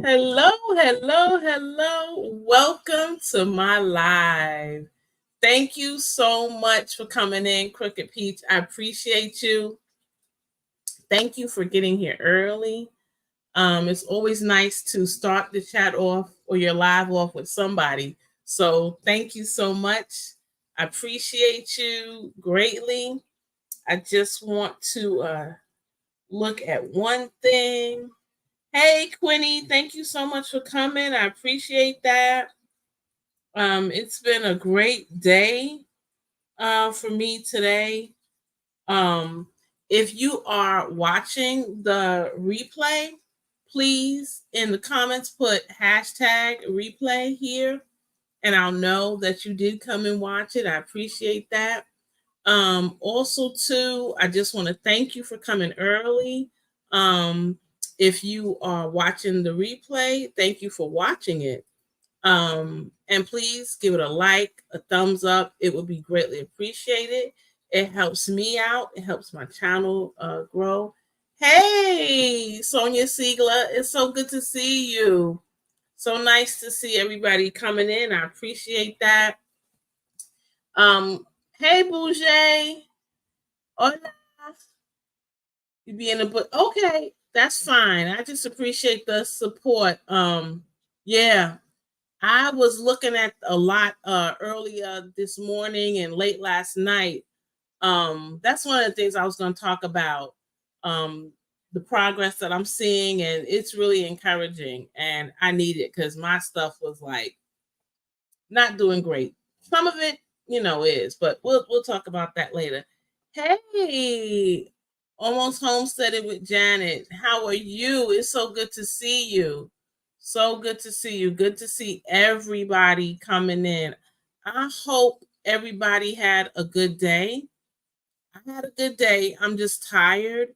Hello, hello, hello. Welcome to my live. Thank you so much for coming in, Crooked Peach. I appreciate you. Thank you for getting here early. It's always nice to start the chat off or your live off with somebody. So thank you so much. I appreciate you greatly. I just want to look at one thing. Hey, Quinny, thank you so much for coming. I appreciate that. It's been a great day for me today. Um, if you are watching the replay, please in the comments put hashtag replay here, and I'll know that you did come and watch it. I appreciate that. Also, too, I just want to thank you for coming early. If you are watching the replay, thank you for watching it. And please give it a like, a thumbs up. It would be greatly appreciated. It helps me out. It helps my channel grow. Hey, Sonia Siegler, it's so good to see you. So nice to see everybody coming in. I appreciate that. Hey, Bouger. Hola. You be in the book. Okay, that's fine. I just appreciate the support. Yeah, I was looking at a lot earlier this morning and late last night. That's one of the things I was going to talk about. Um, the progress that I'm seeing, and it's really encouraging. And I need it because my stuff was like not doing great. Some of it, is, but we'll talk about that later. Hey, almost homesteaded with Janet. How are you? It's so good to see you. So good to see you. Good to see everybody coming in. I hope everybody had a good day. I had a good day. I'm just tired.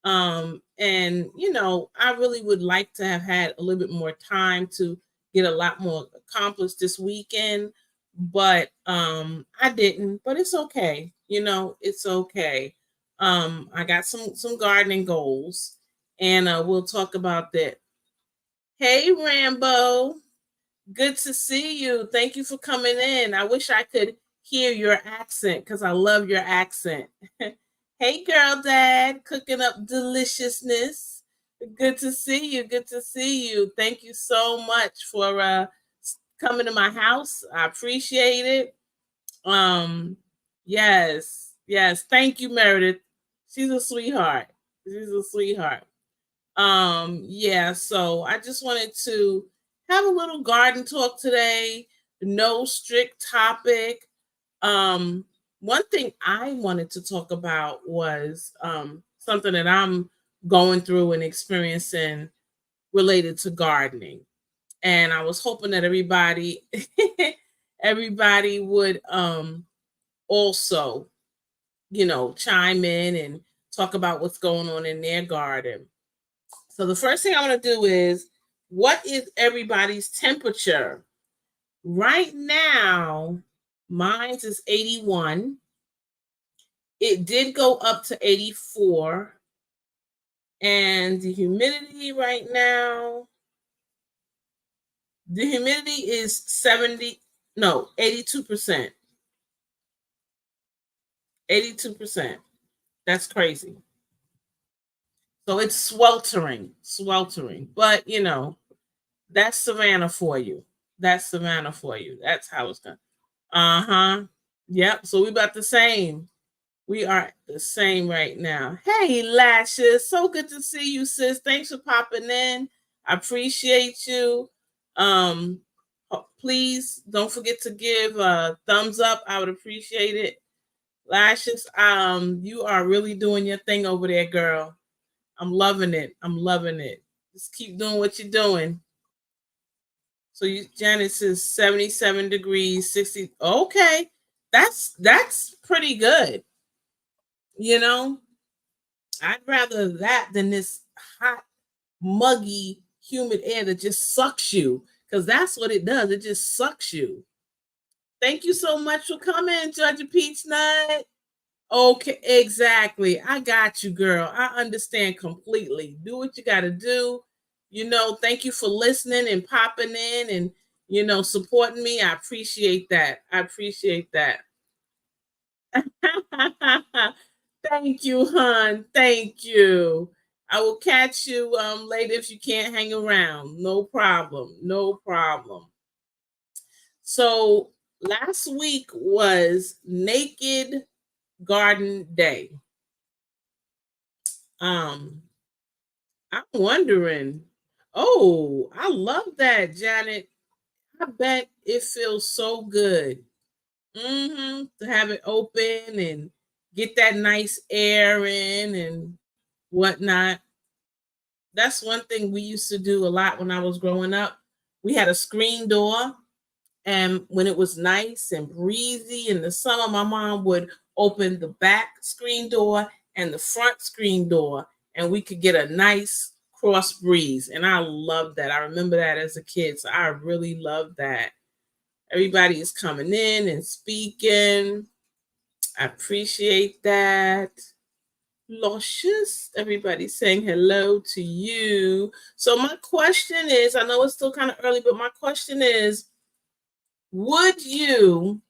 And I really would like to have had a little bit more time to get a lot more accomplished this weekend, but I didn't. But it's okay. It's okay. I got some gardening goals, and we'll talk about that. Hey, Rambo. Good to see you. Thank you for coming in. I wish I could hear your accent because I love your accent. Hey, girl, dad, cooking up deliciousness. Good to see you. Good to see you. Thank you so much for coming to my house. I appreciate it. Yes, yes. Thank you, Meredith. She's a sweetheart. She's a sweetheart. Yeah, so I just wanted to have a little garden talk today. No strict topic. Um, One thing I wanted to talk about was something that I'm going through and experiencing related to gardening. And I was hoping that everybody everybody would also, chime in and talk about what's going on in their garden. So the first thing I want to do is, what is everybody's temperature? Right now, mine's is 81. It did go up to 84. And the humidity right now, the humidity is 70, no, 82%. 82%. That's crazy. So it's sweltering, sweltering. But, that's Savannah for you. That's Savannah for you. That's how it's done. Uh-huh. Yep. So we about the same. We are the same right now. Hey, Lashes. So good to see you, sis. Thanks for popping in. I appreciate you. Um, Please don't forget to give a thumbs up. I would appreciate it. Lashes, you are really doing your thing over there, girl. I'm loving it. I'm loving it. Just keep doing what you're doing. So Janice is 77 degrees, 60. Okay. That's pretty good. You know, I'd rather that than this hot, muggy, humid air that just sucks you. Because that's what it does. It just sucks you. Thank you so much for coming, Judge Peach Nut. Okay, exactly. I got you, girl. I understand completely. Do what you got to do. Thank you for listening and popping in and, supporting me. I appreciate that. I appreciate that. Thank you, hon. Thank you. I will catch you later if you can't hang around. No problem. No problem. So last week was Naked Garden Day. Um, I'm wondering. Oh, I love that, Janet. I bet it feels so good. To have it open and get that nice air in and whatnot. That's one thing we used to do a lot when I was growing up. We had a screen door, and when it was nice and breezy in the summer, my mom would open the back screen door and the front screen door, and we could get a nice cross breeze. And I loved that. I remember that as a kid. So I really loved that. Everybody is coming in and speaking. I appreciate that. Luscious. Everybody's saying hello to you. So my question is, I know it's still kind of early, but my question is, would you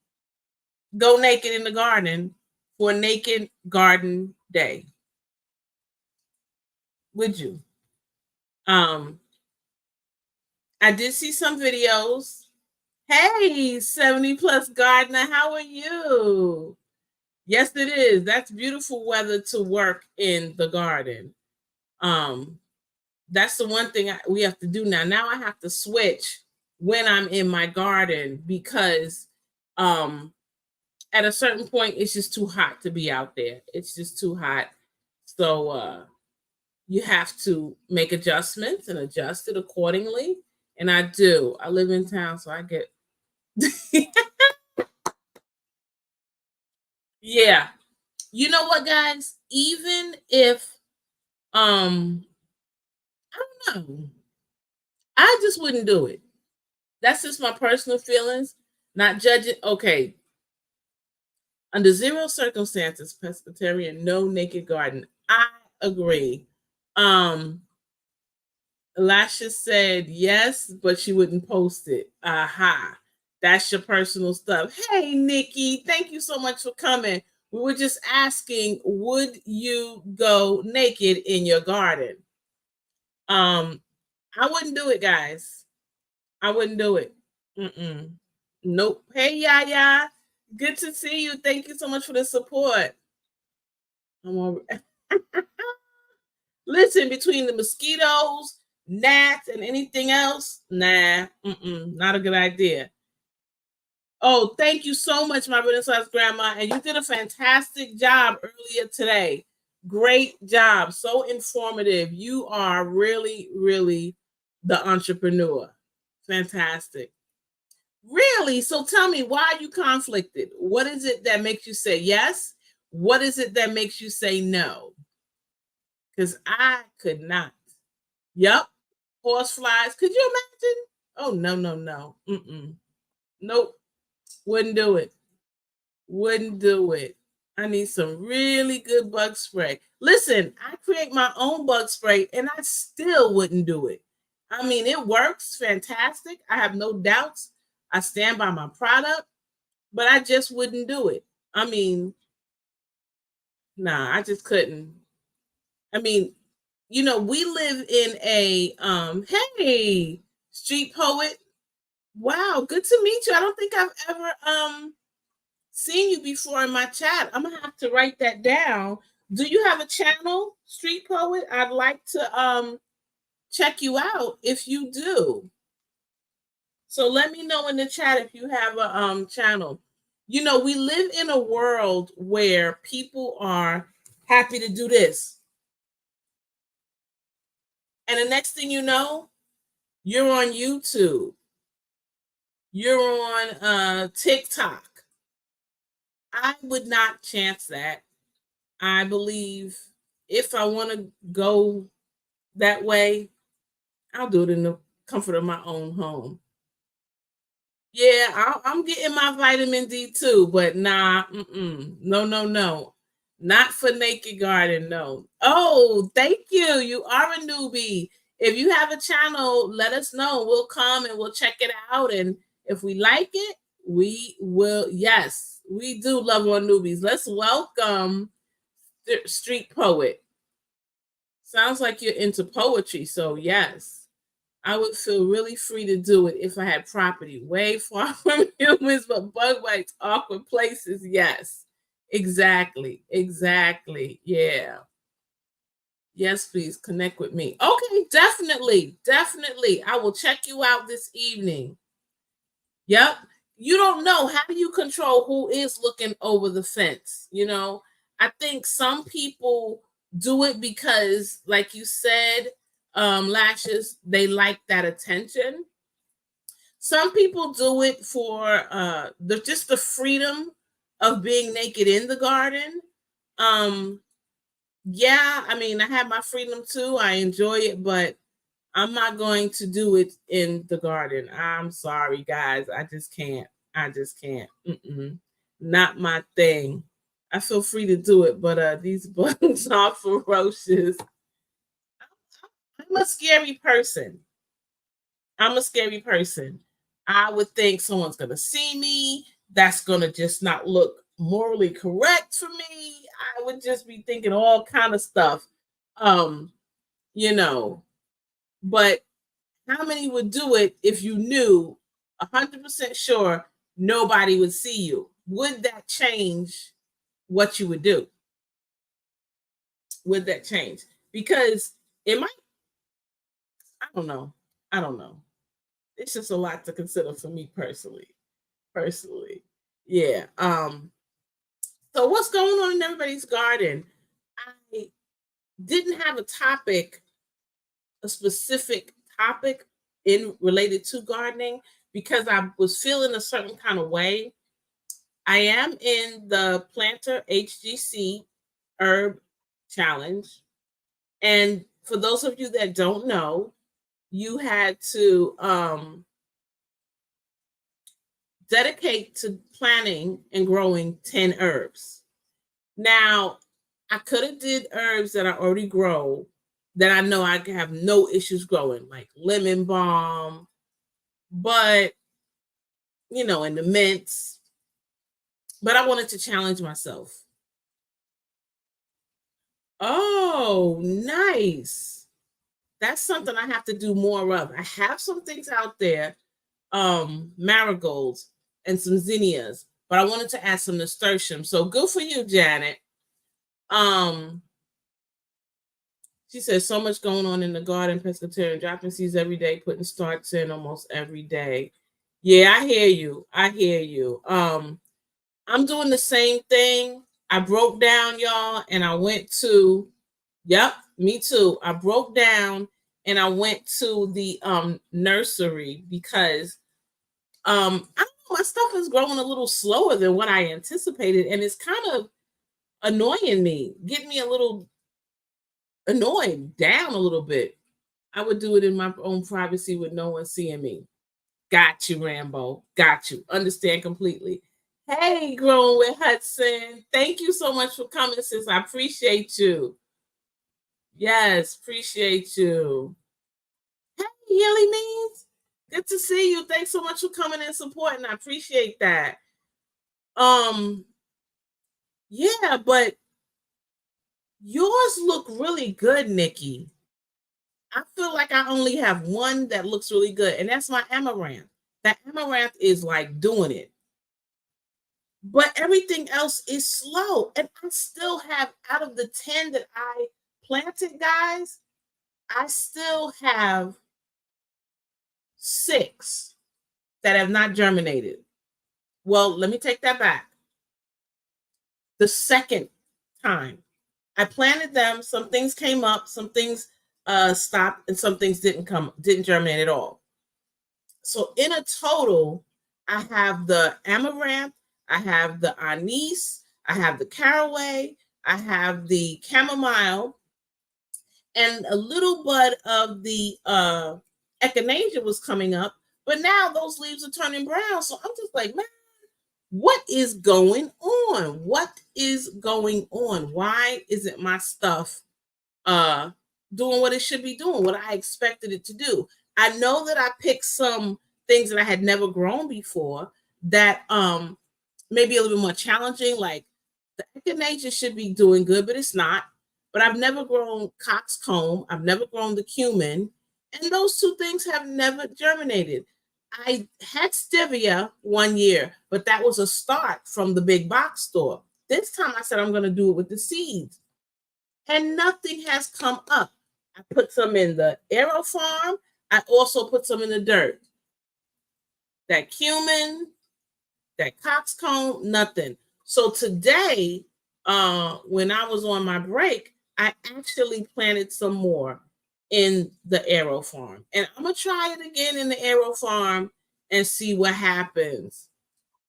go naked in the garden for Naked Garden Day? Would you? I did see some videos. Hey, 70 plus gardener, how are you? Yes, it is. That's beautiful weather to work in the garden. That's the one thing we have to do now. Now I have to switch when I'm in my garden because at a certain point it's just too hot to be out there. It's just too hot. So you have to make adjustments and adjust it accordingly. And I do. I live in town, so I get yeah. You know what, guys? Even if I don't know, I just wouldn't do it. That's just my personal feelings. Not judging. Okay, under zero circumstances, pescatarian, no naked garden. I agree. Um, Lasha said yes, but she wouldn't post it. Aha. That's your personal stuff. Hey, Nikki, thank you so much for coming. We were just asking, would you go naked in your garden? I wouldn't do it, guys. I wouldn't do it. Mm-mm. Nope. Hey, Yaya. Good to see you. Thank you so much for the support. I'm over. Listen, between the mosquitoes, gnats, and anything else, nah, not a good idea. Oh, thank you so much, my Renaissance grandma. And you did a fantastic job earlier today. Great job. So informative. You are really, really the entrepreneur. Fantastic. Really? So tell me, why are you conflicted? What is it that makes you say yes? What is it that makes you say no? Because I could not. Yep. Horse flies. Could you imagine? Oh, no, no, no. Nope. Wouldn't do it. Wouldn't do it. I need some really good bug spray. Listen, I create my own bug spray and I still wouldn't do it. I mean, it works fantastic. I have no doubts. I stand by my product, but I just wouldn't do it. I mean, nah, I just couldn't. I mean, we live in a hey, street poet. Wow, good to meet you. I don't think I've ever seen you before in my chat. I'm gonna have to write that down. Do you have a channel, Street Poet? I'd like to check you out if you do. So let me know in the chat if you have a channel. We live in a world where people are happy to do this. And the next thing you know, you're on YouTube. You're on TikTok. I would not chance that. I believe if I want to go that way, I'll do it in the comfort of my own home. Yeah, I'm getting my vitamin D too, but nah, no, no, no. Not for Naked Garden, no. Oh, thank you. You are a newbie. If you have a channel, let us know. We'll come and we'll check it out. And if we like it, we will. Yes, we do love our newbies. Let's welcome Street Poet. Sounds like you're into poetry. So, yes, I would feel really free to do it if I had property way far from humans, but bug bites, awkward places. Yes, exactly. Exactly. Yeah. Yes, please connect with me. Okay, definitely. Definitely. I will check you out this evening. Yep. You don't know. How do you control who is looking over the fence? I think some people do it because, like you said, lashes, they like that attention. Some people do it for the freedom of being naked in the garden. Um, yeah, I mean, I have my freedom too. I enjoy it, but I'm not going to do it in the garden. I'm sorry, guys. I just can't. I just can't. Not my thing. I feel free to do it, but these bugs are ferocious. I'm a scary person. I'm a scary person. I would think someone's going to see me. That's going to just not look morally correct for me. I would just be thinking all kind of stuff. Um, you know, but how many would do it if you knew 100% sure nobody would see you? Would that change what you would do? Would that change? Because it might, I don't know. I don't know. It's just a lot to consider for me personally. Personally. Yeah. So what's going on in everybody's garden? I didn't have a specific topic in related to gardening because I was feeling a certain kind of way. I am in the Planter HGC Herb Challenge. And for those of you that don't know, you had to dedicate to planting and growing 10 herbs. Now, I could have did herbs that I already grow that I know I can have no issues growing, like lemon balm, but and the mints. But I wanted to challenge myself. Oh, nice. That's something I have to do more of. I have some things out there, marigolds and some zinnias, but I wanted to add some nasturtium. So good for you, Janet. Um, she says so much going on in the garden, pescatarian, dropping seeds every day, putting starts in almost every day. Yeah, I hear you. I hear you. I'm doing the same thing. I broke down, y'all, and I went to, yep, me too. I broke down and I went to the nursery because I don't know, my stuff is growing a little slower than what I anticipated, and it's kind of annoying me, getting me a little annoyed, down a little bit. I would do it in my own privacy with no one seeing me. Got you, Rambo. Got you. Understand completely. Hey, Growing with Hudson. Thank you so much for coming, sis. I appreciate you. Yes, appreciate you. Hey, Yelly Means. Good to see you. Thanks so much for coming and supporting. I appreciate that. Yeah, but yours look really good, Nikki. I feel like I only have one that looks really good, and that's my amaranth. That amaranth is like doing it. But everything else is slow. And I still have, out of the 10 that I planted, guys, I still have 6 that have not germinated. Well, let me take that back. The second time I planted them, some things came up, some things stopped, and some things didn't germinate at all. So in a total, I have the amaranth, I have the anise, I have the caraway, I have the chamomile, and a little bud of the echinacea was coming up. But now those leaves are turning brown. So I'm just like, man, what is going on? What is going on? Why isn't my stuff doing what it should be doing, what I expected it to do. I know that I picked some things that I had never grown before that maybe a little bit more challenging. Like the echinacea should be doing good, but it's not. But I've never grown coxcomb. I've never grown the cumin, and those two things have never germinated. I had stevia one year, but that was a start from the big box store. This time I said I'm going to do it with the seeds, and nothing has come up. I put some in the aero farm. I also put some in the dirt. That cumin, that coxcomb, nothing. So today, when I was on my break, I actually planted some more in the aero farm, and I'm gonna try it again in the aero farm and see what happens.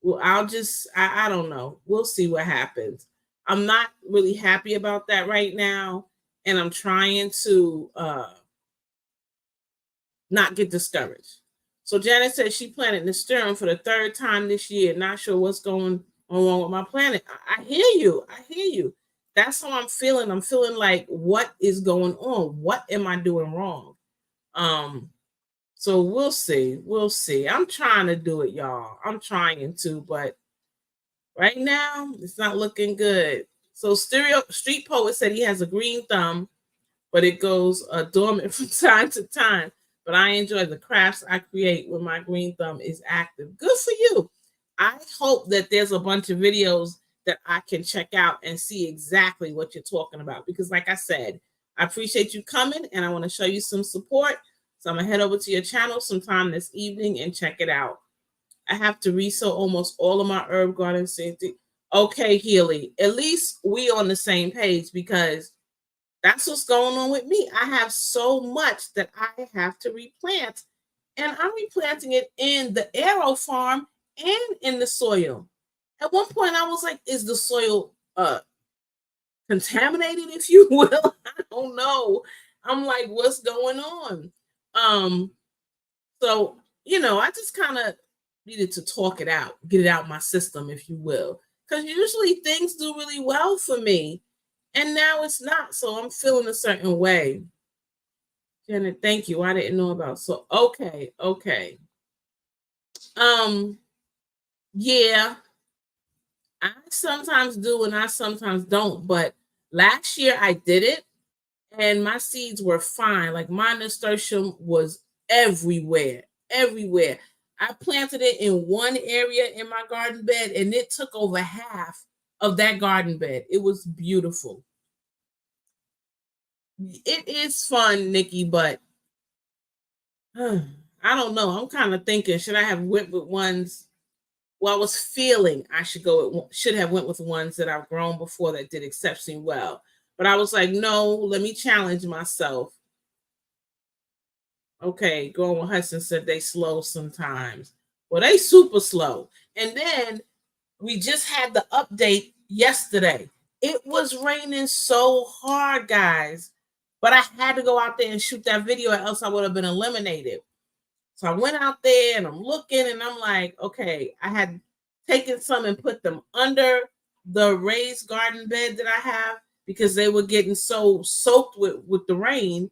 Well, I don't know. We'll see what happens. I'm not really happy about that right now, and I'm trying to not get discouraged. So Janet said she planted nasturtium for the third time this year. Not sure what's going on wrong with my planet. I hear you. I hear you. That's how I'm feeling. I'm feeling like, what is going on? What am I doing wrong? So we'll see. We'll see. I'm trying to do it, y'all. I'm trying to, but right now it's not looking good. So Street Poet said he has a green thumb, but it goes dormant from time to time. But I enjoy the crafts I create when my green thumb is active. Good for you. I hope that there's a bunch of videos that I can check out and see exactly what you're talking about. Because like I said, I appreciate you coming and I want to show you some support. So I'm going to head over to your channel sometime this evening and check it out. I have to resow almost all of my herb garden safety. Okay, Healy, at least we on the same page, because that's what's going on with me. I have so much that I have to replant, and I'm replanting it in the aero farm and in the soil. At one point, I was like, is the soil contaminated, if you will? I don't know. I'm like, what's going on? So, I just kind of needed to talk it out, get it out my system, if you will. Because usually things do really well for me. And now it's not. So I'm feeling a certain way. Janet, thank you. I didn't know about. So okay. Yeah. I sometimes do and I sometimes don't. But last year I did it and my seeds were fine. Like my nasturtium was everywhere. Everywhere. I planted it in one area in my garden bed and it took over half of that garden bed. It was beautiful. It is fun, Nikki, but I don't know. I'm kind of thinking, should I have went with ones? Well, I was feeling I should have went with ones that I've grown before that did exceptionally well. But I was like, no, let me challenge myself. Okay, going with Hudson said they slow sometimes. Well, they super slow. And then we just had the update yesterday. It was raining so hard, guys. But I had to go out there and shoot that video, or else I would have been eliminated. So I went out there and I'm looking and I'm like, okay, I had taken some and put them under the raised garden bed that I have because they were getting so soaked with the rain.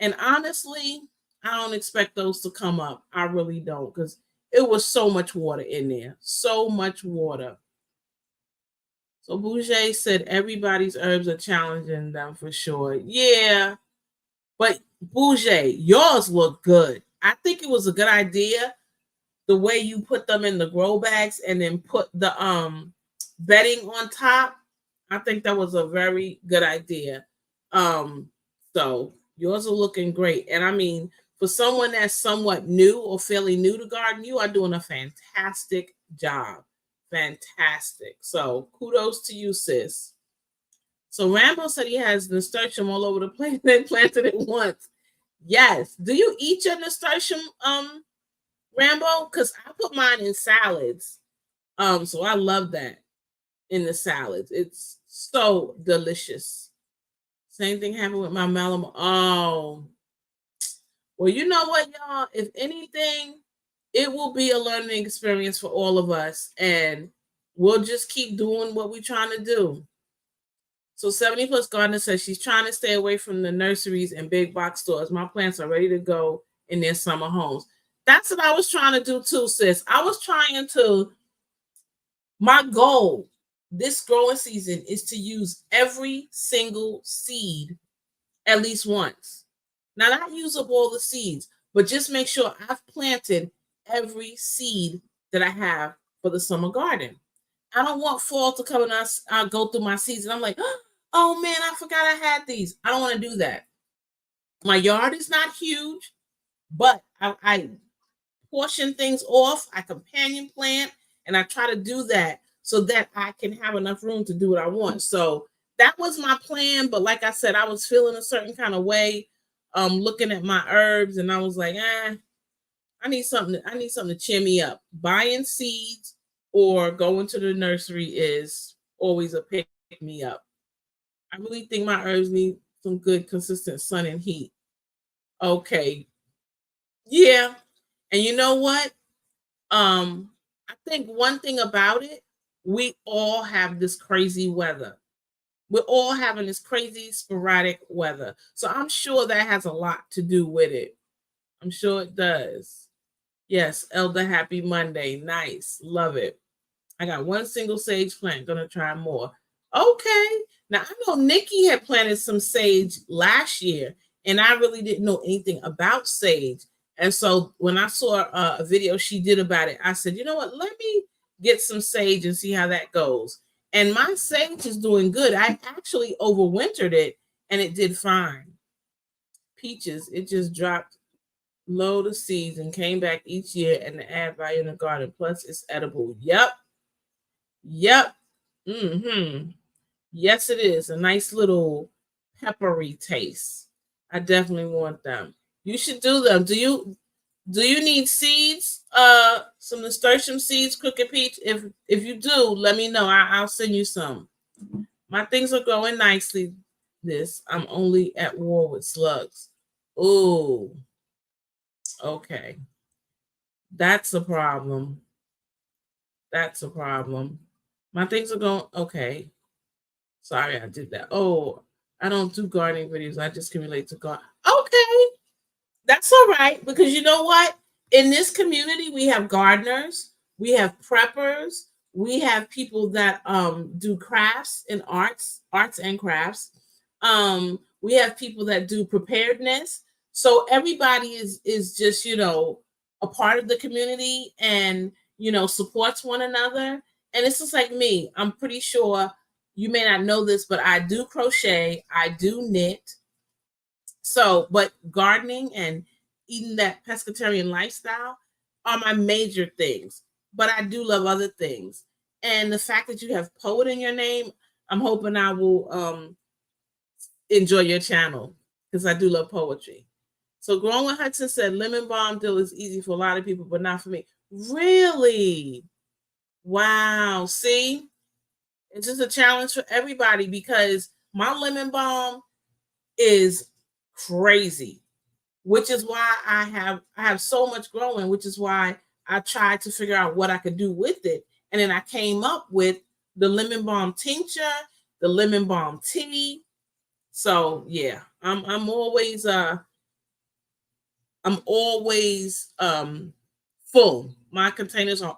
And honestly, I don't expect those to come up. I really don't, because it was so much water in there. So much water. So Bouger said everybody's herbs are challenging them for sure. Yeah. But Bouger, yours look good. I think it was a good idea the way you put them in the grow bags and then put the bedding on top. I think that was a very good idea. So yours are looking great. And I mean, for someone that's somewhat new or fairly new to garden, you are doing a fantastic job. Fantastic. So kudos to you, sis. So Rambo said he has nasturtium all over the place and planted it once. Yes. Do you eat your nasturtium, Rambo? Because I put mine in salads. So I love that in the salads. It's so delicious. Same thing happened with my melon. Oh, well, you know what, y'all? If anything, it will be a learning experience for all of us, and we'll just keep doing what we're trying to do. So 70 Plus Gardener says she's trying to stay away from the nurseries and big box stores. My plants are ready to go in their summer homes. That's what I was trying to do too, sis. I was trying to, my goal this growing season is to use every single seed at least once. Now, not use up all the seeds, but just make sure I've planted every seed that I have for the summer garden. I don't want fall to come and I'll go through my seeds and I'm like, oh man, I forgot I had these. I don't want to do that. My yard is not huge, but I portion things off. I companion plant, and I try to do that so that I can have enough room to do what I want. So that was my plan. But like I said, I was feeling a certain kind of way, looking at my herbs, and I was like, I need something. I need something to cheer me up. Buying seeds or going to the nursery is always a pick me up. I really think my herbs need some good, consistent sun and heat. Okay, yeah, and you know what? I think one thing about it, we all have this crazy weather. We're all having this crazy sporadic weather. So I'm sure that has a lot to do with it. I'm sure it does. Yes, Elder Happy Monday. Nice. Love it. I got one single sage plant. Gonna try more. Okay. Now I know Nikki had planted some sage last year, and I really didn't know anything about sage. And so when I saw a video she did about it, I said, you know what? Let me get some sage and see how that goes. And my sage is doing good. I actually overwintered it, and it did fine. Peaches, it just dropped load of seeds and came back each year, and the add value in the garden. Plus, it's edible. Yep. Yep. Mm-hmm. Yes, it is. A nice little peppery taste. I definitely want them. You should do them. Do you need seeds? Some nasturtium seeds, Crooked Peach. If you do, let me know. I'll send you some. My things are growing nicely. I'm only at war with slugs. Ooh. Okay. That's a problem. That's a problem. My things are going okay. Sorry, I did that. Oh, I don't do gardening videos. I just can relate to God. Okay, that's all right because you know what? In this community, we have gardeners, we have preppers, we have people that do crafts and arts and crafts. We have people that do preparedness. So everybody is just a part of the community and supports one another. And it's just like me. I'm pretty sure you may not know this, but I do crochet, I do knit. So, but gardening and eating that pescatarian lifestyle are my major things. But I do love other things. And the fact that you have poet in your name, I'm hoping I will enjoy your channel because I do love poetry. So Growing with Hudson said lemon balm dill is easy for a lot of people, but not for me. Really? Wow. See? It's just a challenge for everybody because my lemon balm is crazy, which is why I have so much growing, which is why I tried to figure out what I could do with it. And then I came up with the lemon balm tincture, the lemon balm tea. So yeah, I'm always full. My containers are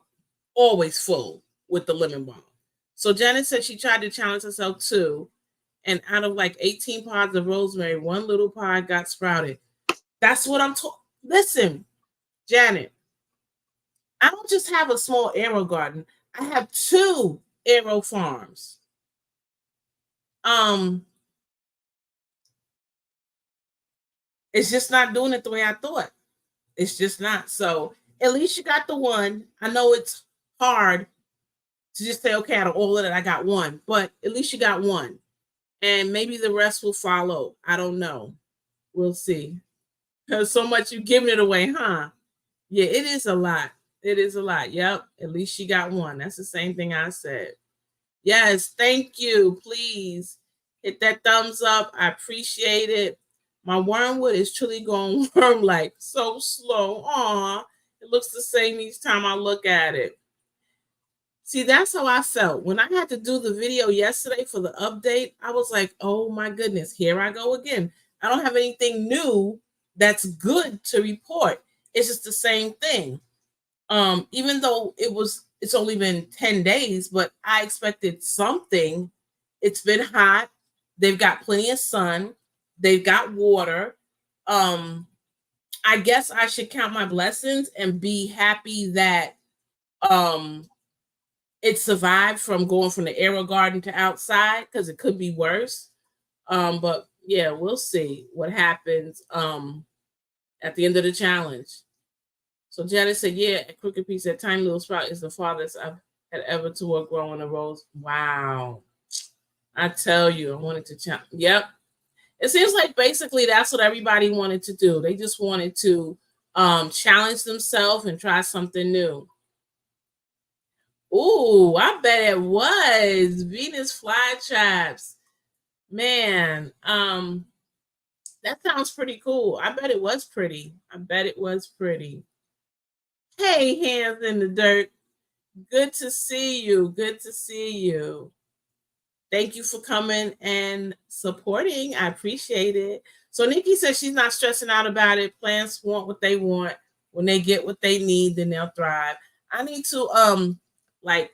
always full with the lemon balm. So Janet said she tried to challenge herself too. And out of like 18 pods of rosemary, one little pod got sprouted. That's what I'm talking. Listen, Janet, I don't just have a small aero garden. I have 2 aero farms. It's just not doing it the way I thought. It's just not. So at least you got the one. I know it's hard to just say, okay, out of all of that, I got one, but at least you got one. And maybe the rest will follow. I don't know. We'll see. Because so much you've given it away, huh? Yeah, it is a lot. It is a lot. Yep. At least you got one. That's the same thing I said. Yes. Thank you. Please hit that thumbs up. I appreciate it. My wormwood is truly going worm like so slow. Aw. It looks the same each time I look at it. See, that's how I felt. When I had to do the video yesterday for the update, I was like, oh my goodness, here I go again. I don't have anything new that's good to report. It's just the same thing. Even though it's only been 10 days, but I expected something. It's been hot. They've got plenty of sun. They've got water. Um, I guess I should count my blessings and be happy that um it survived from going from the aero garden to outside because it could be worse. But yeah, we'll see what happens at the end of the challenge. So Janet said, yeah, at Crooked Piece, that tiny little sprout is the farthest I've had ever to work growing a rose. Wow. I tell you, I wanted to challenge. Yep. It seems like basically that's what everybody wanted to do. They just wanted to challenge themselves and try something new. Ooh, I bet it was Venus flytraps. Man, that sounds pretty cool. I bet it was pretty. I bet it was pretty. Hey, hands in the dirt. Good to see you. Good to see you. Thank you for coming and supporting. I appreciate it. So Nikki says she's not stressing out about it. Plants want what they want. When they get what they need, then they'll thrive. I need to like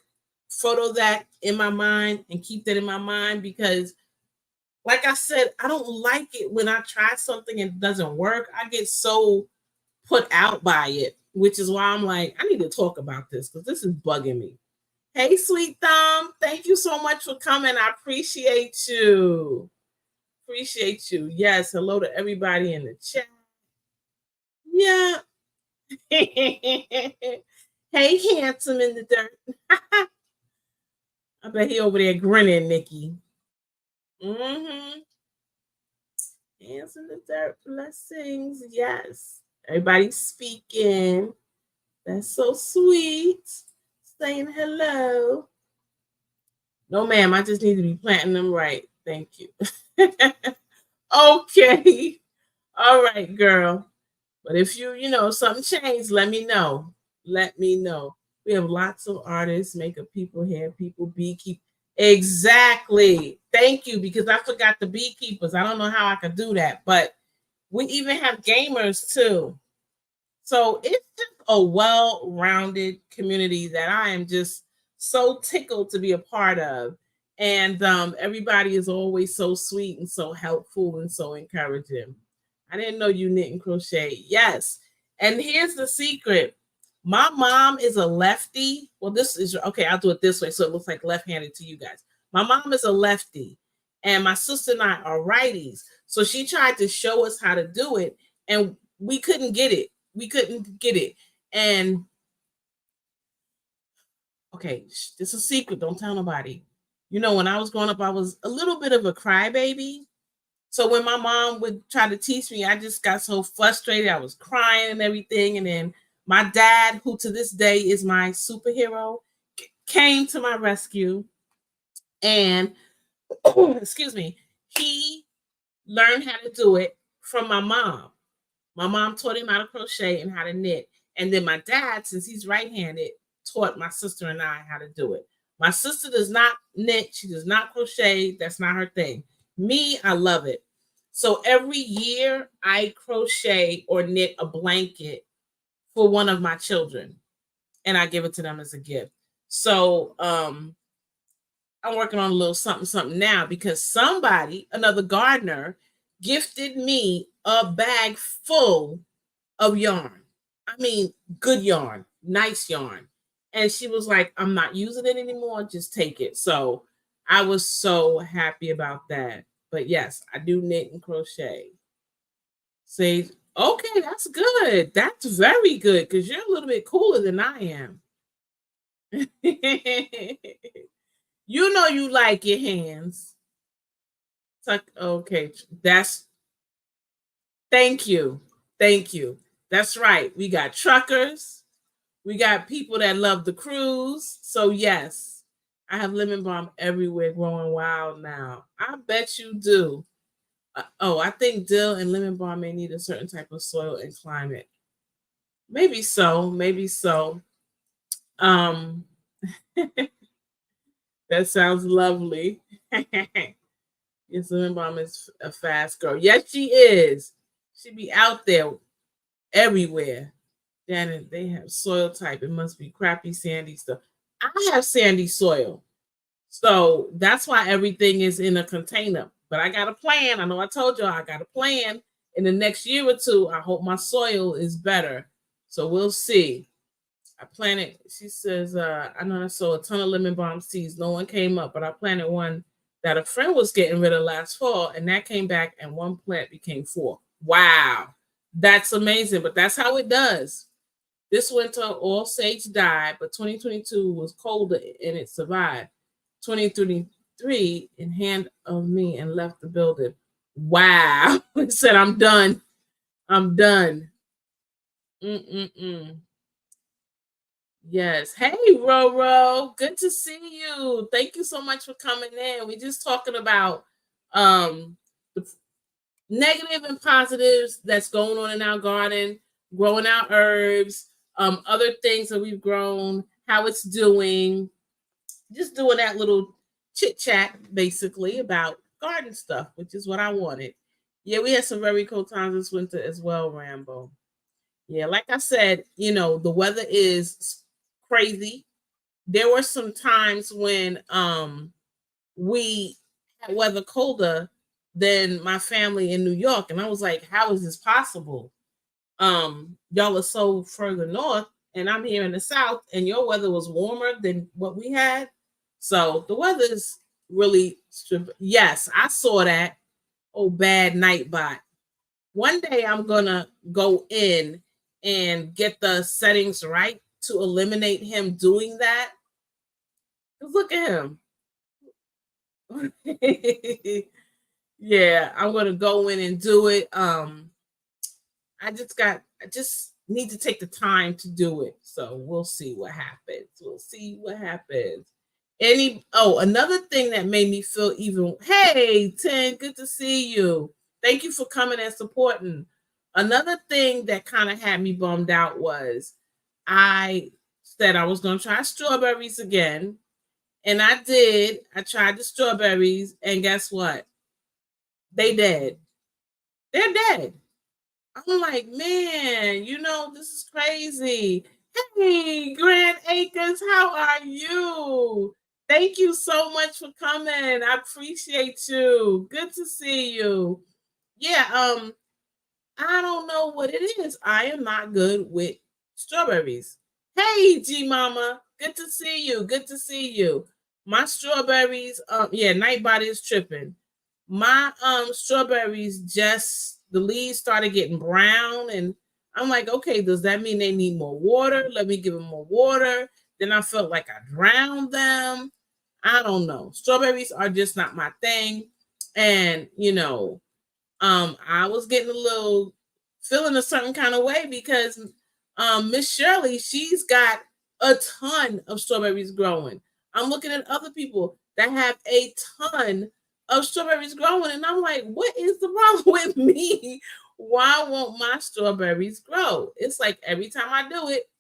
photo that in my mind and keep that in my mind because like I said, I don't like it when I try something and it doesn't work. I get so put out by it, which is why I'm like, I need to talk about this because this is bugging me. Hey, Sweet Thumb, thank you so much for coming. I appreciate you. Appreciate you. Yes, hello to everybody in the chat. Yeah. Hey, handsome in the dirt. I bet he over there grinning, Nikki. Mm-hmm. Hands in the dirt, blessings. Yes. Everybody's speaking. That's so sweet. Saying hello. No, ma'am, I just need to be planting them right. Thank you. Okay. All right, girl. But if something changed, let me know. Let me know. We have lots of artists, makeup people, hair people, beekeepers. Exactly. Thank you, because I forgot the beekeepers. I don't know how I could do that, but we even have gamers too. So it's just a well-rounded community that I am just so tickled to be a part of. And everybody is always so sweet and so helpful and so encouraging. I didn't know you knit and crochet. Yes. And here's the secret. My mom is a lefty. Well, this is okay. I'll do it this way so it looks like left-handed to you guys. My mom is a lefty, and my sister and I are righties. So she tried to show us how to do it, and we couldn't get it. We couldn't get it. And okay, this is a secret. Don't tell nobody. When I was growing up, I was a little bit of a crybaby. So when my mom would try to teach me, I just got so frustrated. I was crying and everything. And then my dad, who to this day is my superhero, came to my rescue. And excuse me, he learned how to do it from my mom. My mom taught him how to crochet and how to knit. And then my dad, since he's right-handed, taught my sister and I how to do it. My sister does not knit. She does not crochet. That's not her thing. Me, I love it. So every year I crochet or knit a blanket for one of my children, and I give it to them as a gift. So I'm working on a little something, something now because somebody, another gardener, gifted me a bag full of yarn. I mean, good yarn, nice yarn. And she was like, I'm not using it anymore. Just take it. So I was so happy about that. But yes, I do knit and crochet. Say, okay, that's good. That's very good because you're a little bit cooler than I am. You like your hands. Okay, thank you. Thank you. That's right. We got truckers. We got people that love the cruise. So yes, I have lemon balm everywhere growing wild now. I bet you do. I think dill and lemon balm may need a certain type of soil and climate. Maybe so. Maybe so. Um, That sounds lovely. Yes, lemon balm is a fast girl. Yes, she is. She be out there everywhere. Then they have soil type. It must be crappy sandy stuff. I have sandy soil. So that's why everything is in a container. But I got a plan. I know I told y'all I got a plan. In the next year or two, I hope my soil is better. So we'll see. I planted, she says, I know I saw a ton of lemon balm seeds. No one came up, but I planted one that a friend was getting rid of last fall, and that came back, and one plant became four. Wow. That's amazing. But that's how it does. This winter, all sage died, but 2022 was colder and it survived. 2023 in hand of me and left the building. Wow. He said, I'm done. I'm done. Mm-mm-mm. Yes. Hey, Roro. Good to see you. Thank you so much for coming in. We're just talking about the negative and positives that's going on in our garden, growing our herbs, other things that we've grown, how it's doing, just doing that little chit chat basically about garden stuff, which is what I wanted. Yeah, we had some very cold times this winter as well, Rambo. Yeah, like I said, the weather is crazy. There were some times when we had weather colder than my family in New York, and I was like, how is this possible? Y'all are so further north, and I'm here in the south, and your weather was warmer than what we had. So the weather is really yes, I saw that. Oh, bad night bot. One day I'm gonna go in and get the settings right to eliminate him doing that. Look at him. Yeah, I'm gonna go in and do it. I just need to take the time to do it. So we'll see what happens. We'll see what happens. Another thing that made me feel even, hey, 10, good to see you. Thank you for coming and supporting. Another thing that kind of had me bummed out was I said I was going to try strawberries again. And I did. I tried the strawberries, and guess what? They dead. They're dead. I'm like, man, this is crazy. Hey, Grand Acres, how are you? Thank you so much for coming. I appreciate you. Good to see you. Yeah, I don't know what it is. I am not good with strawberries. Hey, G Mama, good to see you. Good to see you. My strawberries, yeah, Nightbody is tripping. My strawberries just the leaves started getting brown, and I'm like, okay, does that mean they need more water? Let me give them more water. Then I felt like I drowned them. I don't know. Strawberries are just not my thing. And I was getting a little feeling a certain kind of way because Miss Shirley, she's got a ton of strawberries growing. I'm looking at other people that have a ton of strawberries growing, and I'm like, what is the problem with me? Why won't my strawberries grow? It's like every time I do it,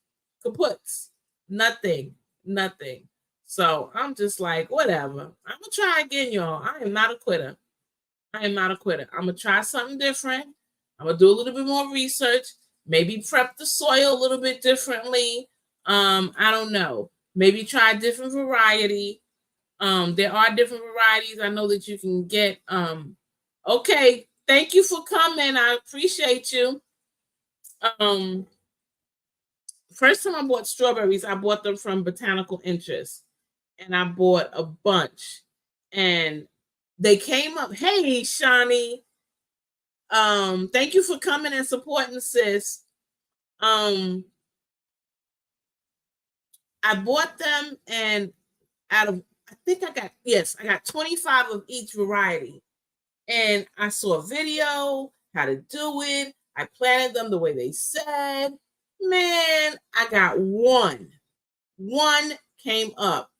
kaputs. Nothing. Nothing. So I'm just like, whatever. I'm gonna try again, y'all. I am not a quitter. I am not a quitter. I'm gonna try something different. I'm gonna do a little bit more research. Maybe prep the soil a little bit differently. I don't know. Maybe try a different variety. There are different varieties I know that you can get. Okay, thank you for coming. I appreciate you. Um, First time I bought strawberries, I bought them from Botanical Interest, and I bought a bunch, and they came up. Hey, Shawnee. Thank you for coming and supporting, sis. Um, I bought them, and out of I got 25 of each variety. And I saw a video how to do it. I planted them the way they said. Man, I got one. One came up.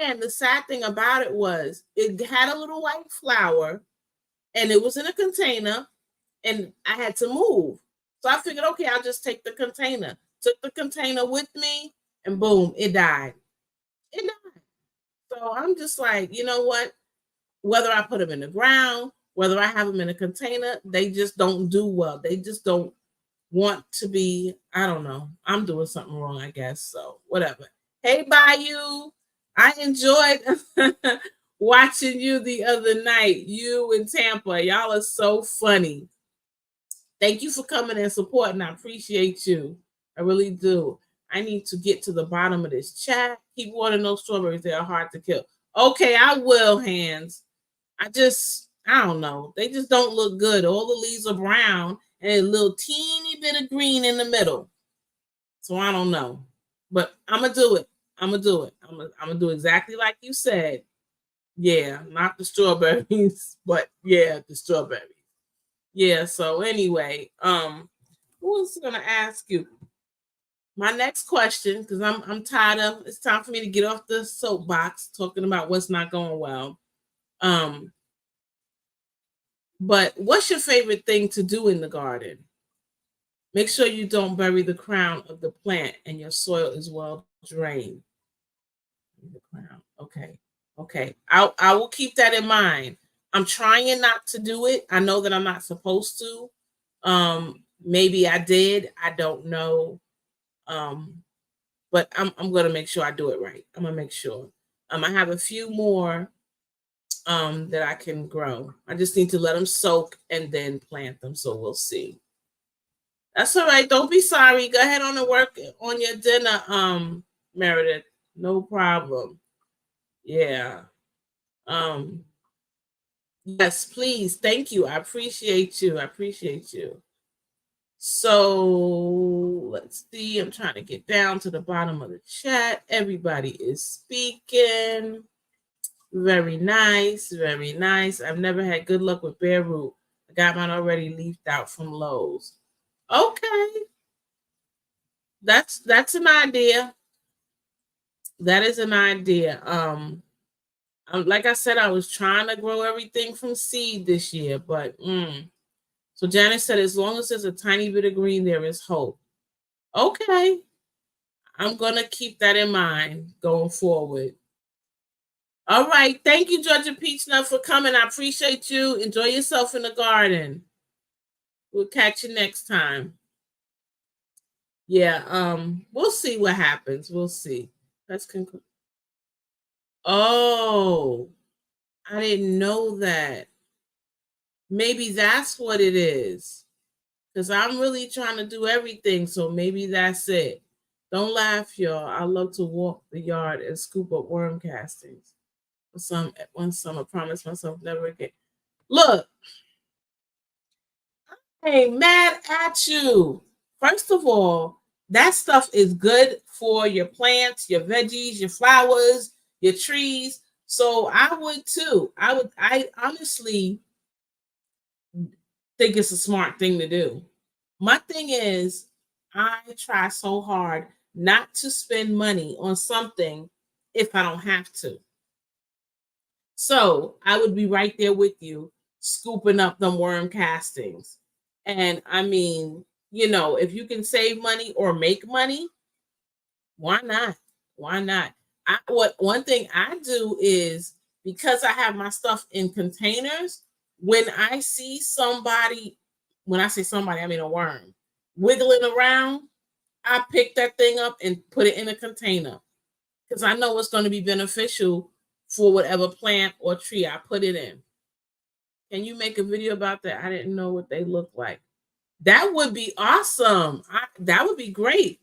And the sad thing about it was it had a little white flower and it was in a container and I had to move. So I figured, okay, I'll just take the container. Took the container with me. and boom, it died. It died. So I'm just like, you know what? Whether I put them in the ground, whether I have them in a container, they just don't do well. They just don't want to be, I don't know. I'm doing something wrong, I guess. So whatever. Hey, Bayou. I enjoyed watching you the other night. You in Tampa. Y'all are so funny. Thank you for coming and supporting. I appreciate you. I really do. I need to get to the bottom of this chat. Keep watering those strawberries. They are hard to kill. Okay, I will, Hands. I don't know. They just don't look good. All the leaves are brown and a little teeny bit of green in the middle. So I don't know. But I'm going to do it. I'm going to do it. I'm gonna do exactly like you said. Yeah, not the strawberries, but yeah, the strawberries. Yeah, so anyway, who was gonna ask you? My next question, because I'm tired of it's time for me to get off the soapbox talking about what's not going well. Um, but what's your favorite thing to do in the garden? Make sure you don't bury the crown of the plant and your soil is well drained. The crown. Okay. Okay. I will keep that in mind. I'm trying not to do it. I know that I'm not supposed to. Maybe I did. I don't know. Um, but I'm gonna make sure I do it right. I'm gonna make sure. I have a few more that I can grow. I just need to let them soak and then plant them. So we'll see. That's all right. Don't be sorry. Go ahead on and work on your dinner, Meredith. No problem. Yeah. Um, yes, please. Thank you. I appreciate you. I appreciate you. So let's see. I'm trying to get down to the bottom of the chat. Everybody is speaking. Very nice. Very nice. I've never had good luck with bare root. I got mine already leafed out from Lowe's. Okay. That's an idea. That is an idea. Like I said, I was trying to grow everything from seed this year, but so Janice said, as long as there's a tiny bit of green, there is hope. Okay, I'm gonna keep that in mind going forward. All right, thank you, Georgia Peach Nut, for coming. I appreciate you. Enjoy yourself in the garden. We'll catch you next time. Yeah, we'll see what happens. We'll see. Let's conclude. Oh, I didn't know that. Maybe that's what it is. Because I'm really trying to do everything. So maybe that's it. Don't laugh, y'all. I love to walk the yard and scoop up worm castings. One summer, promise myself never again. Look, hey, mad at you. First of all, that stuff is good for your plants, your veggies, your flowers, your trees. So I would too. I honestly think it's a smart thing to do. My thing is, I try so hard not to spend money on something if I don't have to. So I would be right there with you, scooping up them worm castings. And I mean, if you can save money or make money, why not? Why not? What one thing I do is, because I have my stuff in containers, when I see somebody, when I say somebody, I mean a worm, wiggling around, I pick that thing up and put it in a container because I know it's going to be beneficial for whatever plant or tree I put it in. Can you make a video about that? I didn't know what they look like. That would be awesome. That would be great.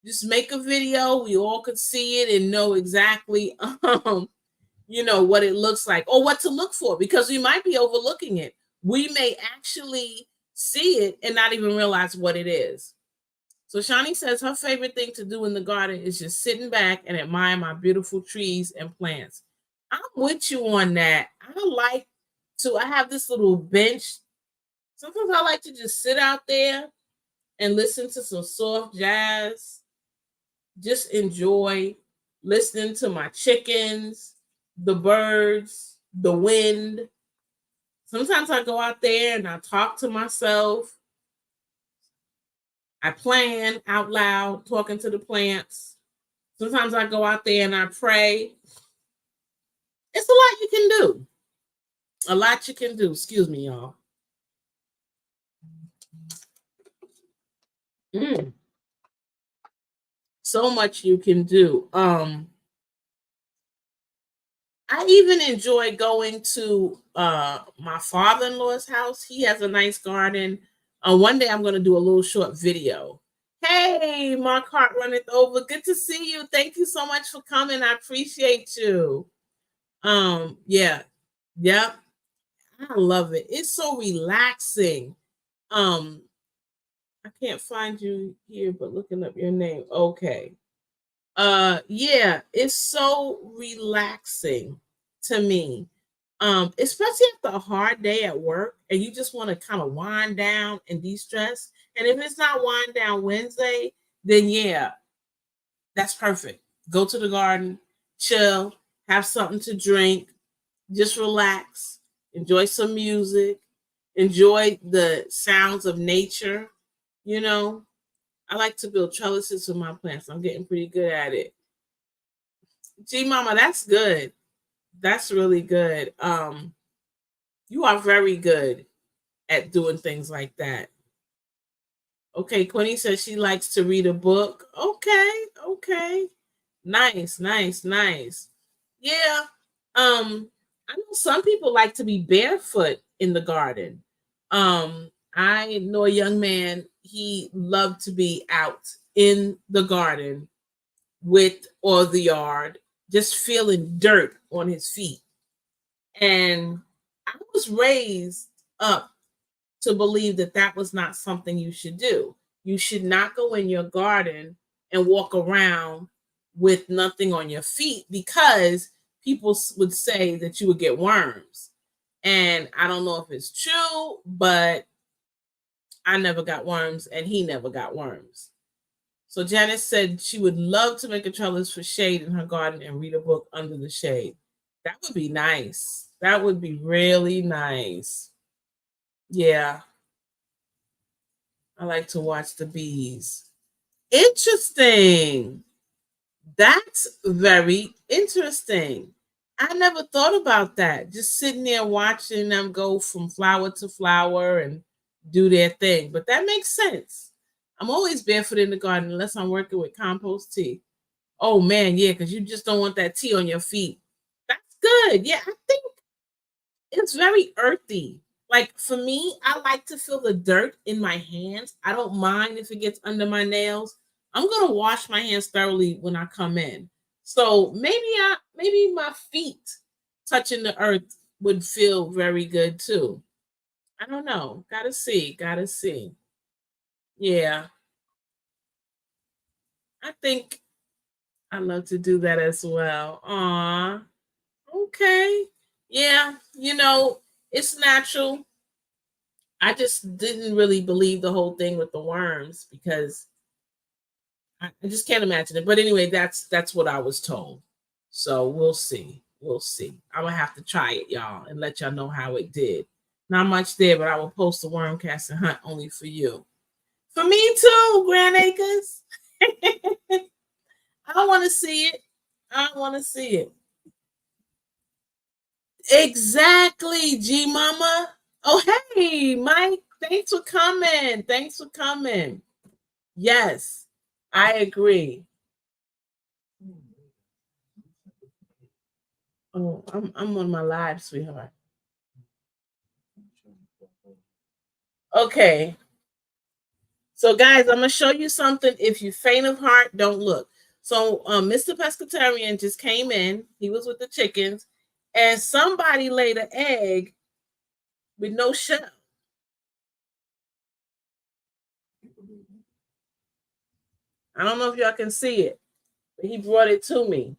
Just make a video. We all could see it and know exactly, what it looks like or what to look for, because we might be overlooking it. We may actually see it and not even realize what it is. So Shani says her favorite thing to do in the garden is just sitting back and admire my beautiful trees and plants. I'm with you on that. I have this little bench. Sometimes I like to just sit out there and listen to some soft jazz. Just enjoy listening to my chickens, the birds, the wind. Sometimes I go out there and I talk to myself. I plan out loud, talking to the plants. Sometimes I go out there and I pray. It's a lot you can do. A lot you can do. Excuse me, y'all. Mm, so much you can do. I even enjoy going to my father-in-law's house. He has a nice garden. One day I'm going to do a little short video. Hey, Mark Hart runneth over. Good to see you. Thank you so much for coming. I appreciate you. Yeah, yep. I love it. It's so relaxing. Um, I can't find you here, but looking up your name. Okay. Yeah, it's so relaxing to me. Especially after a hard day at work and you just want to kind of wind down and de-stress. And if it's not wind down Wednesday, then yeah, that's perfect. Go to the garden, chill, have something to drink, just relax, enjoy some music, enjoy the sounds of nature. You know, I like to build trellises for my plants. I'm getting pretty good at it. Gee, Mama, that's good. That's really good. You are very good at doing things like that. Okay, Quinny says she likes to read a book. Okay, okay. Nice, nice, nice. Yeah. I know some people like to be barefoot in the garden. I know a young man, he loved to be out in the garden with or the yard, just feeling dirt on his feet. And I was raised up to believe that that was not something you should do. You should not go in your garden and walk around with nothing on your feet because people would say that you would get worms. And I don't know if it's true, but I never got worms and he never got worms. So Janice said she would love to make a trellis for shade in her garden and read a book under the shade. That would be nice. That would be really nice. Yeah, I like to watch the bees. Interesting. That's very interesting. I never thought about that. Just sitting there watching them go from flower to flower and do their thing. But that makes sense. I'm always barefoot in the garden unless I'm working with compost tea. Oh man, yeah, because you just don't want that tea on your feet. That's good. Yeah, I think it's very earthy. Like for me, I like to feel the dirt in my hands. I don't mind if it gets under my nails. I'm gonna wash my hands thoroughly when I come in. So maybe my feet touching the earth would feel very good too. I don't know. Gotta see. Gotta see. Yeah. I think I love to do that as well. Aw. Okay. Yeah, it's natural. I just didn't really believe the whole thing with the worms because I just can't imagine it. But anyway, that's what I was told. So we'll see. We'll see. I'm gonna have to try it, y'all, and let y'all know how it did. Not much there, but I will post the worm cast and hunt only for you. For me too, Grand Acres. I want to see it. I want to see it. Exactly, G Mama. Oh, hey, Mike. Thanks for coming. Thanks for coming. Yes, I agree. Oh, I'm on my live, sweetheart. Okay. So, guys, I'm gonna show you something. If you faint of heart, don't look. So, Mr. Pescatarian just came in. He was with the chickens, and somebody laid an egg with no shell. I don't know if y'all can see it, but he brought it to me.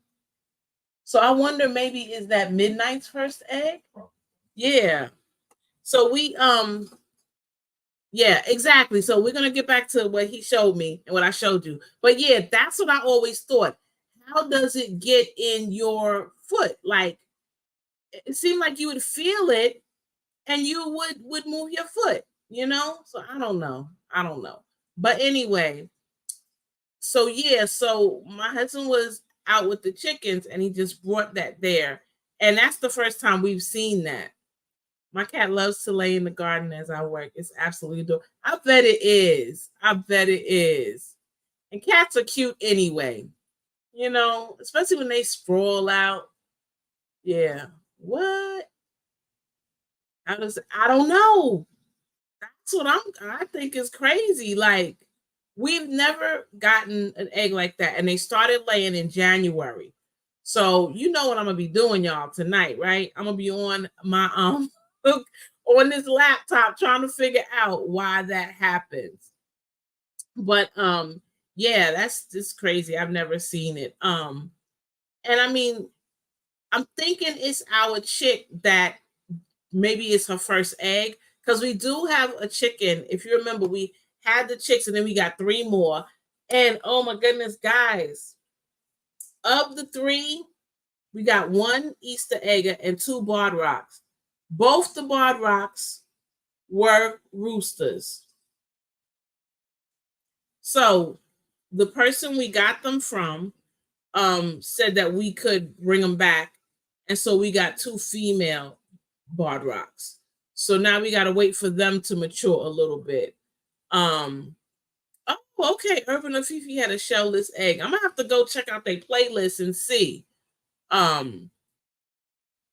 So I wonder maybe is that Midnight's first egg? Yeah. So yeah, exactly. So we're gonna get back to what he showed me and what I showed you. But yeah, that's what I always thought. How does it get in your foot? Like it seemed like you would feel it and you would move your foot, So I don't know. I don't know. But anyway, So yeah, so my husband was out with the chickens and he just brought that there. And that's the first time we've seen that. My cat loves to lay in the garden as I work. It's absolutely adorable. I bet it is. I bet it is. And cats are cute anyway, especially when they sprawl out. Yeah. What? I don't know. That's what I think is crazy. Like, we've never gotten an egg like that. And they started laying in January. So you know what I'm gonna be doing, y'all, tonight, right? I'm gonna be on my on this laptop trying to figure out why that happens. But yeah, that's just crazy. I've never seen it. And I mean, I'm thinking it's our chick that maybe it's her first egg, because we do have a chicken. If you remember, we had the chicks and then we got three more. And oh my goodness, guys, of the three, we got one Easter egg and two barred rocks. Both the barred rocks were roosters. So the person we got them from said that we could bring them back. And so we got two female barred rocks. So now we got to wait for them to mature a little bit. Oh, okay. Urban and Fifi had a shellless egg. I'm gonna have to go check out their playlist and see. Um,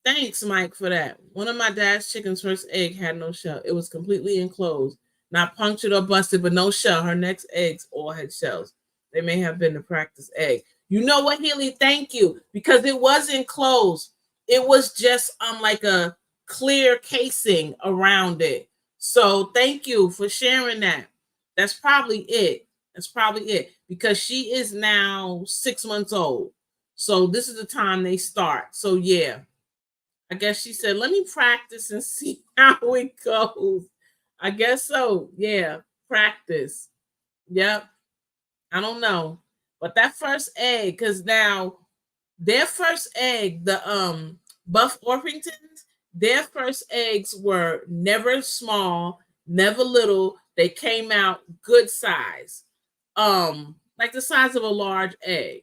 Thanks, Mike, for that. One of my dad's chicken's first egg had no shell. It was completely enclosed, not punctured or busted, but no shell. Her next eggs all had shells. They may have been the practice egg. You know what, Healy? Thank you, because it was enclosed. It was just like a clear casing around it. So thank you for sharing that. That's probably it. That's probably it, because she is now 6 months old. So this is the time they start. So yeah. I guess she said, let me practice and see how it goes. I guess so. Yeah. Practice. Yep. I don't know. But that first egg, because now their first egg, the Buff Orpingtons, their first eggs were never small, never little. They came out good size. Like the size of a large egg.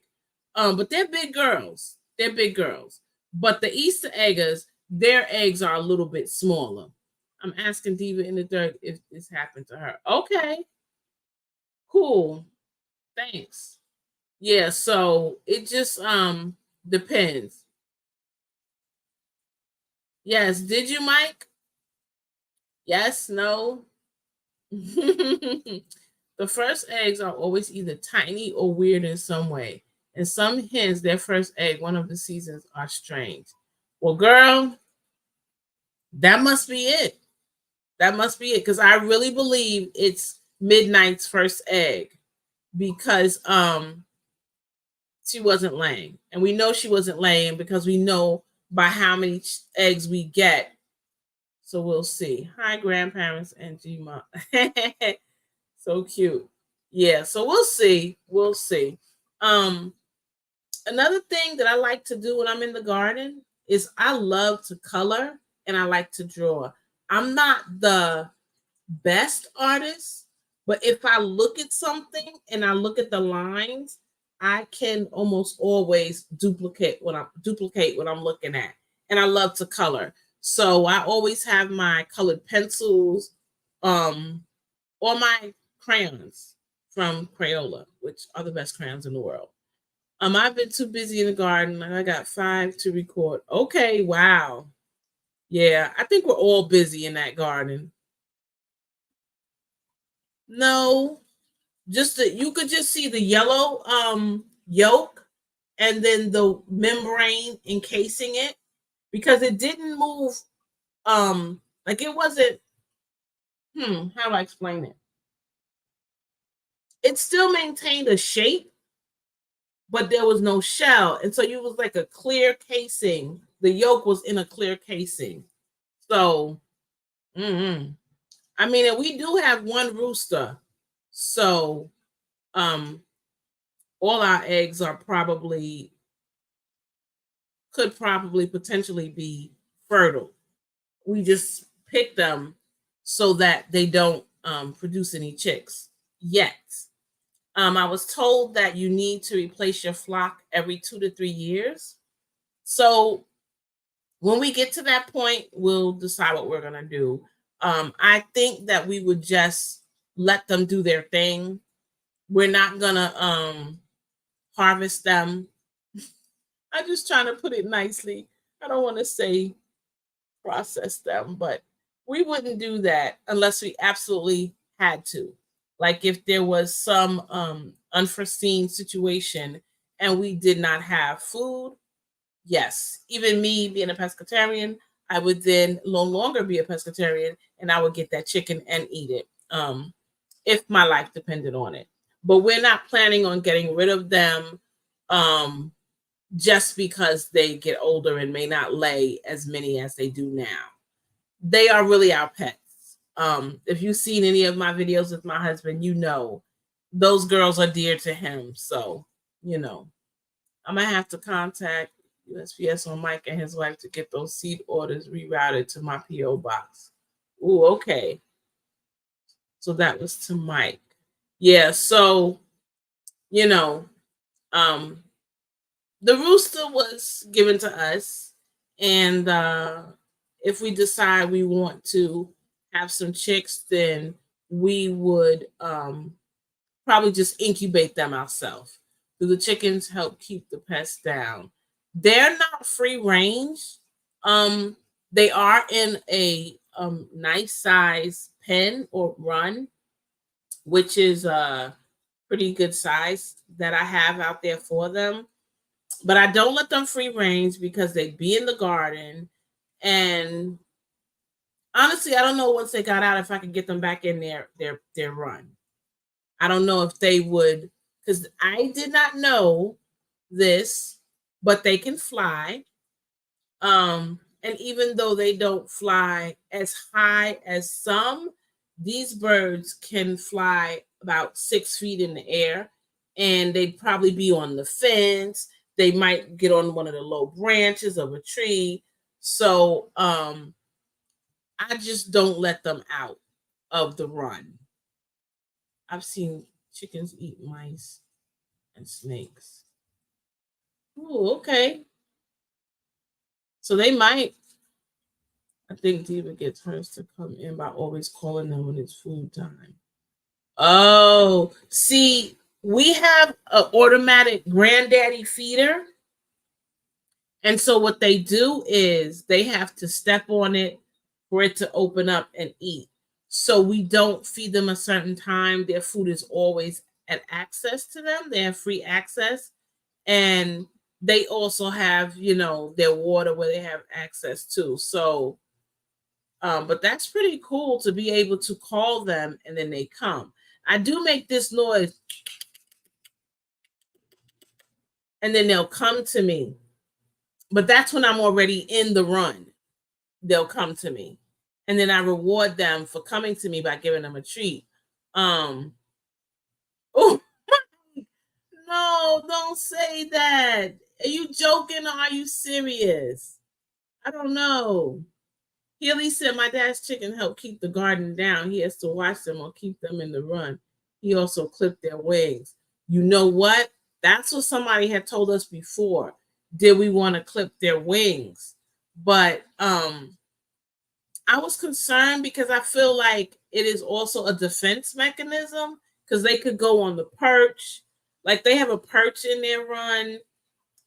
But they're big girls. They're big girls. But the Easter eggers, their eggs are a little bit smaller. I'm asking Diva in the dirt if this happened to her. Okay. Cool. Thanks. Yeah, so it just depends. Yes, did you, Mike? Yes, no. The first eggs are always either tiny or weird in some way. And some hens, their first egg, one of the seasons, are strange. Well, girl, that must be it. That must be it. Because I really believe it's Midnight's first egg. Because she wasn't laying. And we know she wasn't laying because we know by how many eggs we get. So we'll see. Hi, grandparents and G-Mom. So cute. Yeah, so we'll see. We'll see. Another thing that I like to do when I'm in the garden is I love to color and I like to draw. I'm not the best artist, but if I look at something and I look at the lines, I can almost always duplicate what I'm looking at. And I love to color. So I always have my colored pencils, or my crayons from Crayola, which are the best crayons in the world. I've been too busy in the garden. I got 5 to record. Okay, wow. Yeah, I think we're all busy in that garden. No, just that you could just see the yellow yolk and then the membrane encasing it, because it didn't move, like it wasn't, how do I explain it? It still maintained a shape, but there was no shell. And so it was like a clear casing. The yolk was in a clear casing. So, I mean, and we do have one rooster. So, all our eggs are could probably potentially be fertile. We just pick them so that they don't produce any chicks yet. I was told that you need to replace your flock every 2 to 3 years. So when we get to that point, we'll decide what we're gonna do. I think that we would just let them do their thing. We're not gonna harvest them. I'm just trying to put it nicely. I don't want to say process them, but we wouldn't do that unless we absolutely had to. Like if there was some unforeseen situation and we did not have food, yes, even me being a pescatarian, I would then no longer be a pescatarian and I would get that chicken and eat it if my life depended on it. But we're not planning on getting rid of them um, just because they get older and may not lay as many as they do now. They are really our pets. If you've seen any of my videos with my husband, you know those girls are dear to him. So, you know, I'm gonna have to contact USPS on Mike and his wife to get those seed orders rerouted to my PO box. Ooh, okay. So that was to Mike. Yeah, so you know, um, the rooster was given to us, and if we decide we want to have some chicks, then we would probably just incubate them ourselves. Do the chickens help keep the pests down? They're not free range. Um, they are in a nice size pen or run, which is a pretty good size that I have out there for them. But I don't let them free range because they'd be in the garden. And honestly, I don't know once they got out if I could get them back in their run. I don't know if they would, because I did not know this, but they can fly. And even though they don't fly as high as some, these birds can fly about 6 feet in the air, and they'd probably be on the fence. They might get on one of the low branches of a tree. So I just don't let them out of the run. I've seen chickens eat mice and snakes. Oh, okay. So they might. I think Diva gets hers to come in by always calling them when it's food time. Oh, see, we have an automatic granddaddy feeder. And so what they do is they have to step on it for it to open up and eat. So we don't feed them a certain time. Their food is always at access to them. They have free access. And they also have, their water where they have access to. So but that's pretty cool to be able to call them and then they come. I do make this noise and then they'll come to me. But that's when I'm already in the run. They'll come to me. And then I reward them for coming to me by giving them a treat. Oh, no, don't say that. Are you joking or are you serious? I don't know. Healy said my dad's chicken help keep the garden down. He has to watch them or keep them in the run. He also clipped their wings. You know what? That's what somebody had told us before. Did we want to clip their wings? But I was concerned because I feel like it is also a defense mechanism because they could go on the perch. Like they have a perch in their run.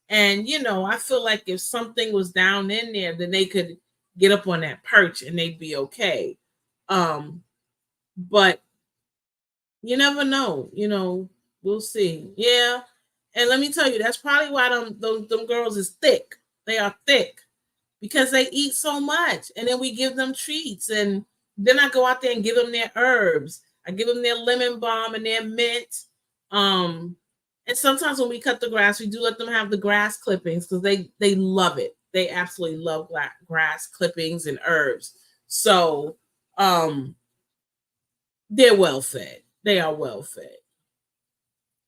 And, I feel like if something was down in there, then they could get up on that perch and they'd be okay. But you never know, we'll see. Yeah. And let me tell you, that's probably why them girls is thick. They are thick because they eat so much. And then we give them treats. And then I go out there and give them their herbs. I give them their lemon balm and their mint. And sometimes when we cut the grass, we do let them have the grass clippings because they love it. They absolutely love grass clippings and herbs. So they're well fed. They are well fed.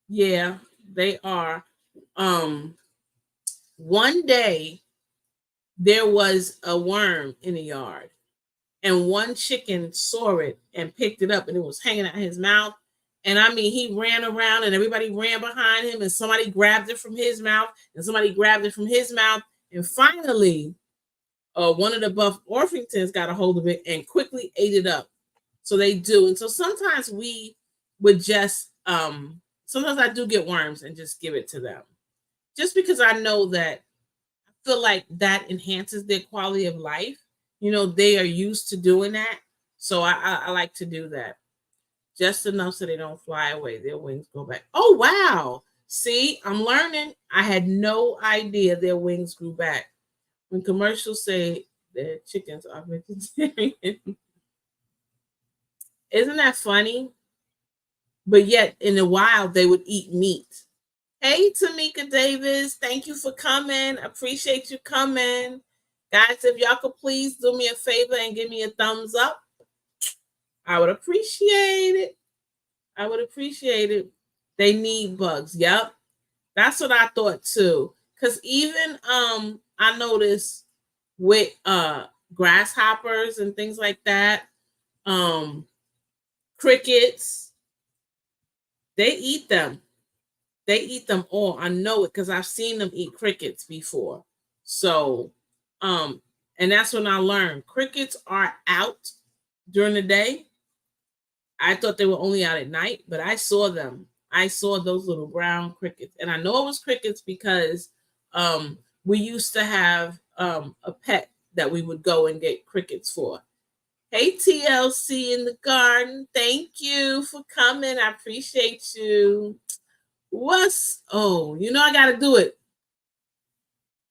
Yeah, they are. One day there was a worm in the yard, and one chicken saw it and picked it up, and it was hanging out his mouth. And I mean, he ran around and everybody ran behind him, and somebody grabbed it from his mouth, and somebody grabbed it from his mouth. And finally, one of the Buff Orpingtons got a hold of it and quickly ate it up. So they do. And so sometimes we would just, sometimes I do get worms and just give it to them. Just because I know that I feel like that enhances their quality of life. You know, they are used to doing that. So I like to do that just enough so they don't fly away. Their wings go back. Oh, wow. See, I'm learning. I had no idea their wings grew back. When commercials say their chickens are vegetarian, isn't that funny? But yet in the wild, they would eat meat. Hey, Tamika Davis, thank you for coming. Appreciate you coming. Guys, if y'all could please do me a favor and give me a thumbs up, I would appreciate it. I would appreciate it. They need bugs. Yep. That's what I thought too. Cause even I noticed with grasshoppers and things like that, crickets, they eat them. They eat them all. I know it because I've seen them eat crickets before. So and that's when I learned crickets are out during the day. I thought they were only out at night, but I saw them. I saw those little brown crickets. And I know it was crickets because we used to have a pet that we would go and get crickets for. Hey, TLC in the garden. Thank you for coming. I appreciate you. You know I got to do it.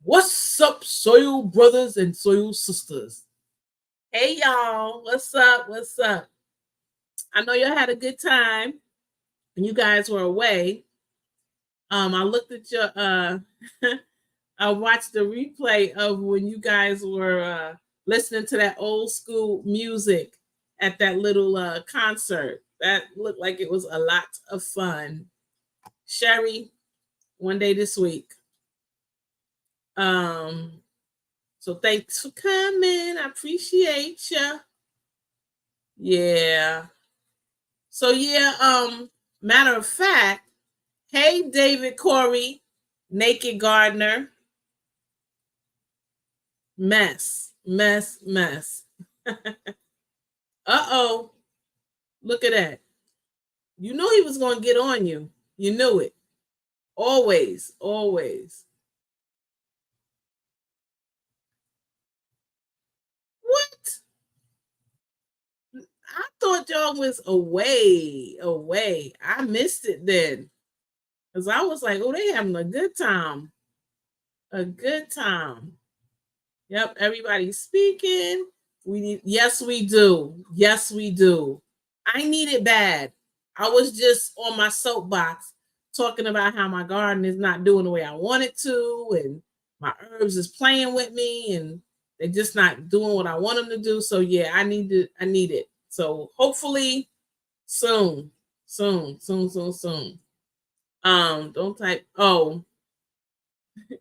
What's up, soil brothers and soil sisters? Hey, y'all. What's up? What's up? I know y'all had a good time when you guys were away. I looked at your I watched the replay of when you guys were listening to that old school music at that little concert. That looked like it was a lot of fun. Sherry, one day this week. So thanks for coming. I appreciate you. Yeah. So yeah, matter of fact, hey David Corey, Naked Gardener. Mess. Uh-oh. Look at that. You knew he was going to get on you. You knew it. Always. What? I thought y'all was away. I missed it then. Because I was like, oh, they having a good time. A good time. Yep, everybody's speaking. Yes, we do. I need it bad. I was just on my soapbox talking about how my garden is not doing the way I want it to, and my herbs is playing with me, and they're just not doing what I want them to do. So yeah, I need it. So hopefully soon. Don't type. Oh,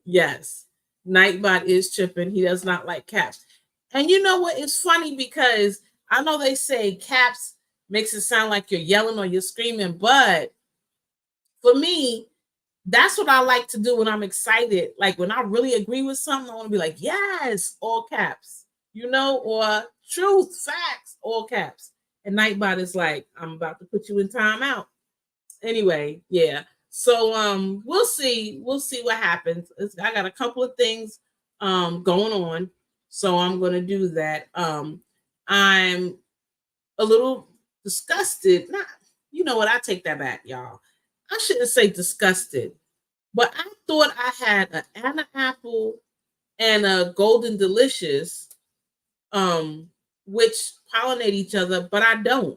yes. Nightbot is tripping. He does not like caps. And you know what? It's funny because I know they say caps makes it sound like you're yelling or you're screaming, but for me, that's what I like to do when I'm excited. Like when I really agree with something, I want to be like, yes, all caps, or truth, facts, all caps. And Nightbot is like, I'm about to put you in timeout. Anyway, yeah. So we'll see what happens. I got a couple of things going on, so I'm going to do that. I'm a little disgusted. Not, you know what? I take that back, y'all. I shouldn't say disgusted, but I thought I had an Anna apple and a golden delicious, which pollinate each other, but I don't.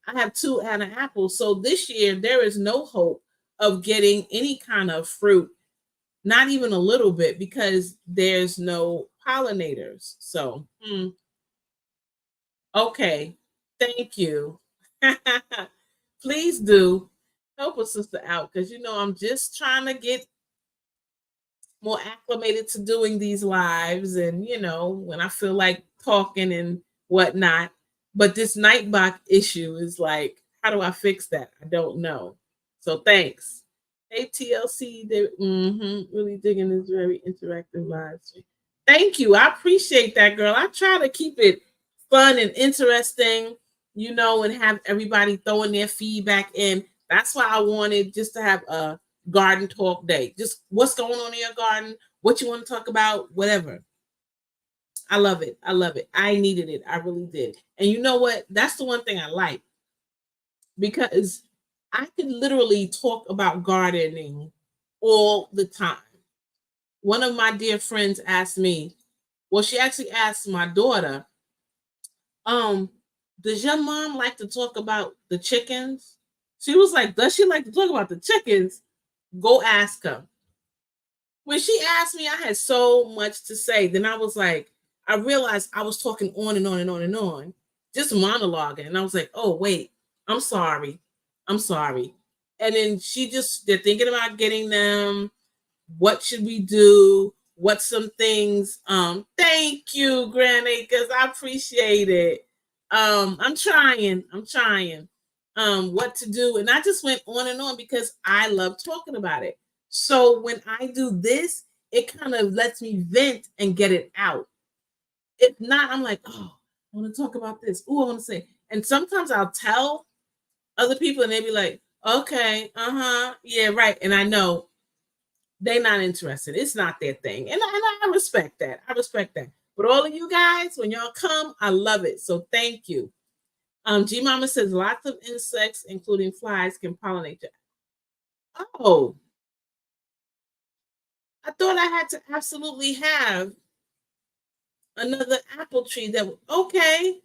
I have two Anna apples. So this year there is no hope of getting any kind of fruit, not even a little bit, because there's no pollinators. So, okay. Thank you. Please do help a sister out because I'm just trying to get more acclimated to doing these lives and when I feel like talking and whatnot. But this Nightbot issue is like How do I fix that? I don't know. So thanks. ATLC, they really digging this very interactive live stream. Thank you. I appreciate that, girl. I try to keep it fun and interesting, and have everybody throwing their feedback in. That's why I wanted just to have a garden talk day. Just what's going on in your garden, what you want to talk about, whatever. I love it. I love it. I needed it. I really did. And you know what? That's the one thing I like, because I can literally talk about gardening all the time. One of my dear friends asked me, well, she actually asked my daughter, um, does your mom like to talk about the chickens? She was like, does she like to talk about the chickens? Go ask her. When she asked me, I had so much to say. Then I was like, I realized I was talking on and on and on and on, just monologuing. And I was like, oh, wait, I'm sorry. I'm sorry. And then they're thinking about getting them. What should we do? What's some things? Thank you, Grand Acres. I appreciate it. I'm trying. What to do. And I just went on and on because I love talking about it. So when I do this, it kind of lets me vent and get it out. If not, I'm like, oh, I want to talk about this. Oh, I want to say. And sometimes I'll tell other people and they'll be like, okay, yeah, right. And I know they're not interested. It's not their thing. And I respect that. I respect that. But all of you guys, when y'all come, I love it. So thank you. G Mama says lots of insects, including flies, can pollinate. Oh, I thought I had to absolutely have another apple tree okay.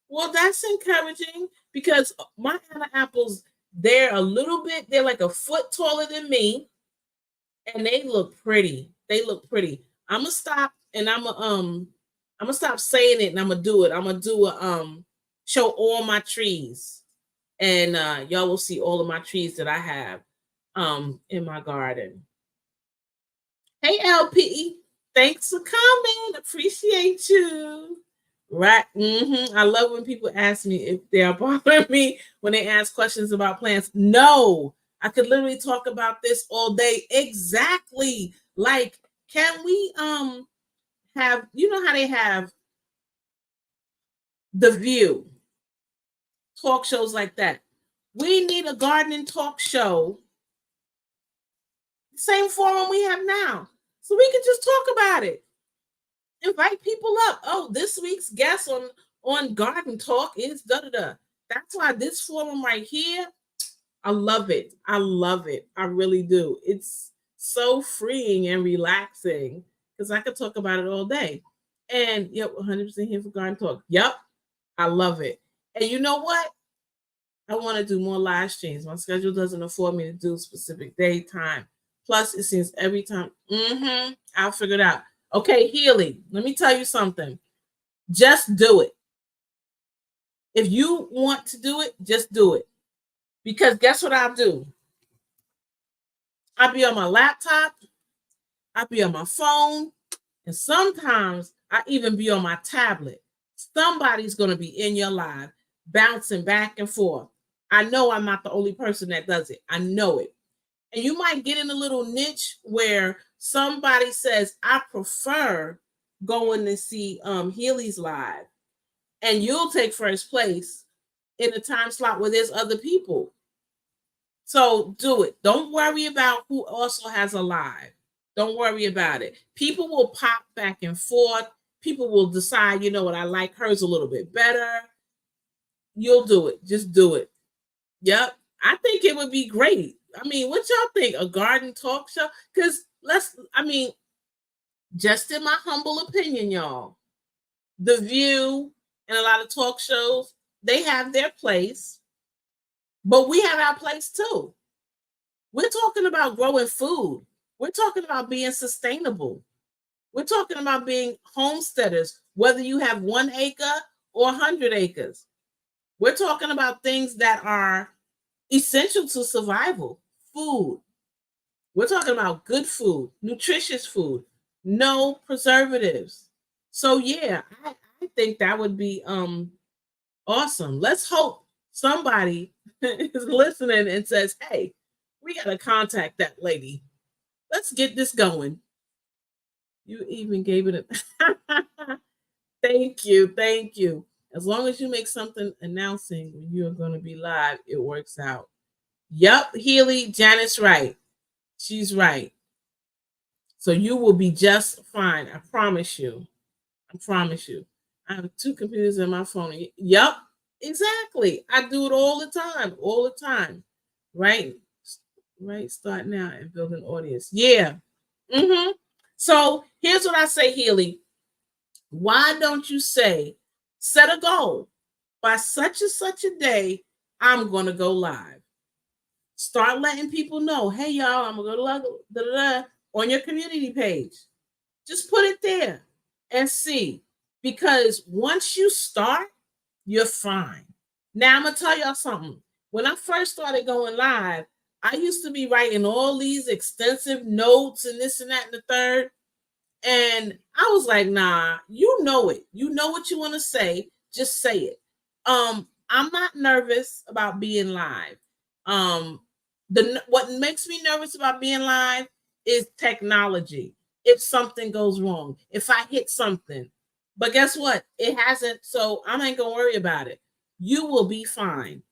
Well, that's encouraging because my Anna apples, they're like a foot taller than me, and they look pretty. They look pretty. I'm gonna stop and I'm gonna stop saying it and I'm gonna do it. I'm gonna do a show all my trees, and y'all will see all of my trees that I have in my garden. Hey LP, thanks for coming. Appreciate you. Right. I love when people ask me if they are bothering me when they ask questions about plants. No, I could literally talk about this all day. Exactly. Like, can we have, how they have The View, talk shows like that. We need a gardening talk show, same forum we have now, so we can just talk about it. Invite people up. Oh, this week's guest on Garden Talk is da da da. That's why this forum right here, I love it. I love it. I really do. It's so freeing and relaxing because I could talk about it all day. And yep, 100% here for Garden Talk. Yep, I love it. And you know what? I want to do more live streams. My schedule doesn't afford me to do specific day time. Plus, it seems every time. I'll figure it out. Okay, Healy, let me tell you something. Just do it. If you want to do it, just do it. Because guess what I'll do? I'll be on my laptop, I'll be on my phone, and sometimes I even be on my tablet. Somebody's going to be in your live, bouncing back and forth. I know I'm not the only person that does it. I know it. And you might get in a little niche where somebody says, I prefer going to see Healy's live. And you'll take first place in a time slot where there's other people. So do it. Don't worry about who also has a live. Don't worry about it. People will pop back and forth. People will decide, you know what, I like hers a little bit better. You'll do it. Just do it. Yep. I think it would be great. I mean, what y'all think? A garden talk show? Because just in my humble opinion, y'all, The View and a lot of talk shows, they have their place, but we have our place too. We're talking about growing food. We're talking about being sustainable. We're talking about being homesteaders, whether you have 1 acre or 100 acres. We're talking about things that are essential to survival, food. We're talking about good food, nutritious food, no preservatives. So yeah, I think that would be awesome. Let's hope somebody is listening and says, hey, we got to contact that lady. Let's get this going. You even gave it a thank you. Thank you. As long as you make something announcing when you're going to be live, it works out. Yup, Healy, Janet's right. She's right. So you will be just fine. I promise you. I promise you. I have 2 computers in my phone. Yup, exactly. I do it all the time. All the time. Right? Right. Start now and build an audience. Yeah. Mm-hmm. So here's what I say, Healy. Why don't you say, set a goal by such and such a day, I'm going to go live. Start letting people know, hey, y'all, I'm going to go live on your community page. Just put it there and see. Because once you start, you're fine. Now, I'm going to tell y'all something. When I first started going live, I used to be writing all these extensive notes and this and that and the third. And I was like, nah, you know it. You know what you want to say. Just say it. I'm not nervous about being live. What makes me nervous about being live is technology. If something goes wrong, if I hit something. But guess what? It hasn't, so I ain't gonna worry about it. You will be fine.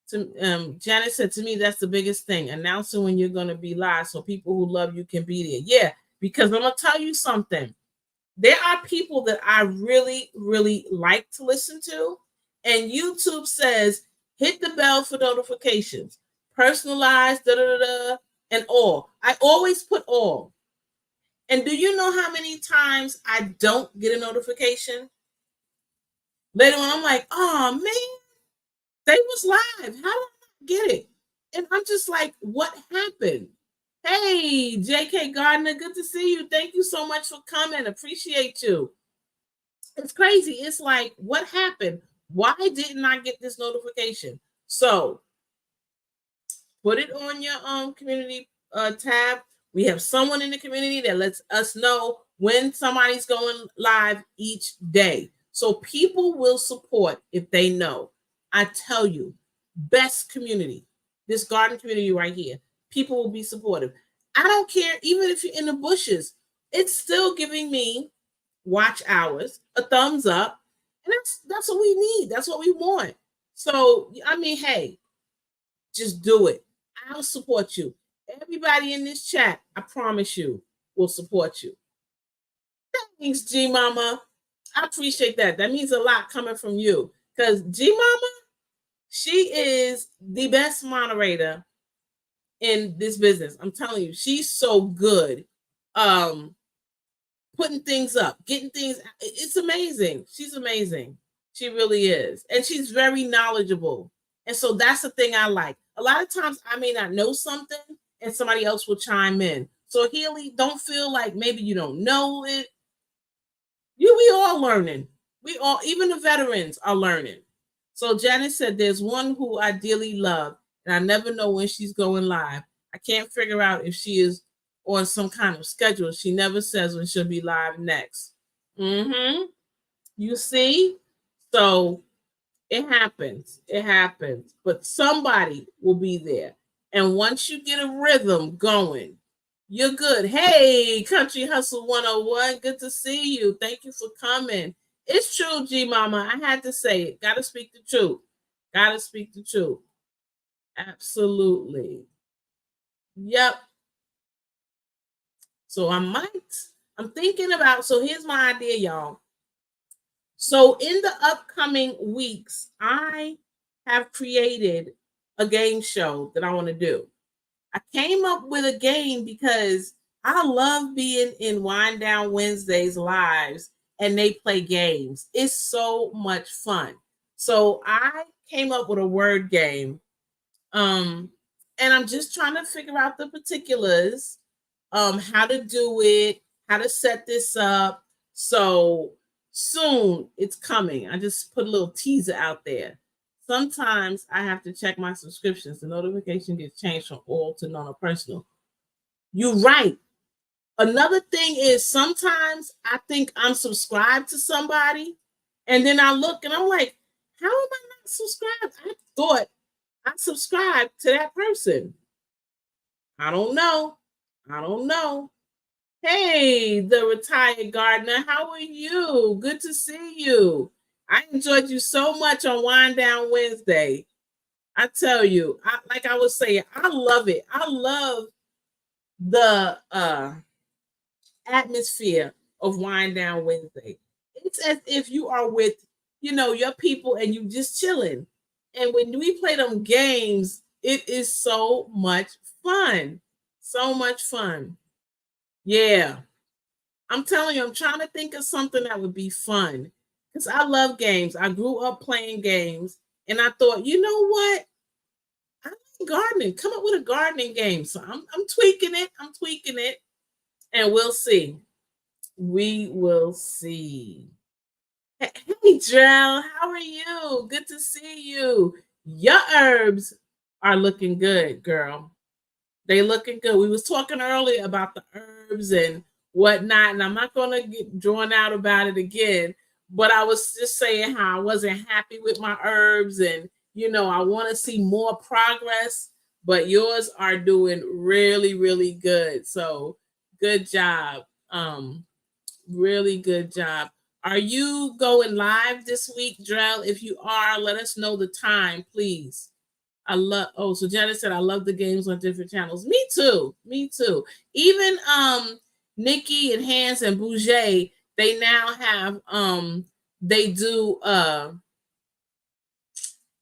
Janet said to me, that's the biggest thing. Announcing when you're gonna be live so people who love you can be there. Yeah, because I'm gonna tell you something. There are people that I really, really like to listen to, and YouTube says hit the bell for notifications, personalized, and all. I always put all. And do you know how many times I don't get a notification? Later on, I'm like, oh man, they was live. How did I not get it? And I'm just like, what happened? Hey, JK Gardner, good to see you. Thank you so much for coming. Appreciate you. It's crazy. It's like, what happened? Why didn't I get this notification? So put it on your community tab. We have someone in the community that lets us know when somebody's going live each day. So people will support if they know. I tell you, best community, this garden community right here, people will be supportive. I don't care, even if you're in the bushes, it's still giving me watch hours, a thumbs up, and that's what we need. That's what we want. So I mean, hey, just do it. I'll support you. Everybody in this chat, I promise you, will support you. Thanks, G Mama. I appreciate that. That means a lot coming from you. Because G Mama, she is the best moderator in this business. I'm telling you, she's so good. Putting things up, getting things. It's amazing. She's amazing. She really is. And she's very knowledgeable. And so that's the thing I like. A lot of times I may not know something and somebody else will chime in. So Healy, don't feel like maybe you don't know it. We all learning. We all, even the veterans are learning. So Janice said there's one who I dearly love, and I never know when she's going live. I can't figure out if she is on some kind of schedule. She never says when she'll be live next. Mm-hmm. You see? So it happens. It happens. But somebody will be there. And once you get a rhythm going, you're good. Hey, Country Hustle 101. Good to see you. Thank you for coming. It's true, G Mama. I had to say it. Gotta speak the truth. Gotta speak the truth. Absolutely. Yep. So I'm thinking about, so here's my idea, y'all. So in the upcoming weeks, I have created a game show that I want to do. I came up with a game because I love being in Wind Down Wednesdays lives and they play games. It's so much fun. So I came up with a word game. And I'm just trying to figure out the particulars, how to do it, how to set this up. So soon it's coming. I just put a little teaser out there. Sometimes I have to check my subscriptions. The notification gets changed from all to non personal. You're right. Another thing is sometimes I think I'm subscribed to somebody, and then I look and I'm like, How am I not subscribed? I thought I subscribed to that person. I don't know. I don't know. Hey, the retired gardener, how are you? Good to see you. I enjoyed you so much on Wind Down Wednesday. I tell you, like I was saying, I love it. I love the atmosphere of Wind Down Wednesday. It's as if you are with, your people and you just chilling. And when we play them games, it is so much fun. So much fun. Yeah. I'm telling you, I'm trying to think of something that would be fun. Because I love games. I grew up playing games. And I thought, you know what? I like gardening. Come up with a gardening game. So I'm tweaking it. I'm tweaking it. And we'll see. We will see. Hey, Drell, how are you? Good to see you. Your herbs are looking good, girl. They looking good. We was talking earlier about the herbs and whatnot, and I'm not gonna get drawn out about it again. But I was just saying how I wasn't happy with my herbs, and I want to see more progress. But yours are doing really, really good. So good job. Really good job. Are you going live this week, Drell? If you are, let us know the time, please. So Janet said I love the games on different channels. Me too. Me too. Even Nikki and Hans and Bouget, they now have they do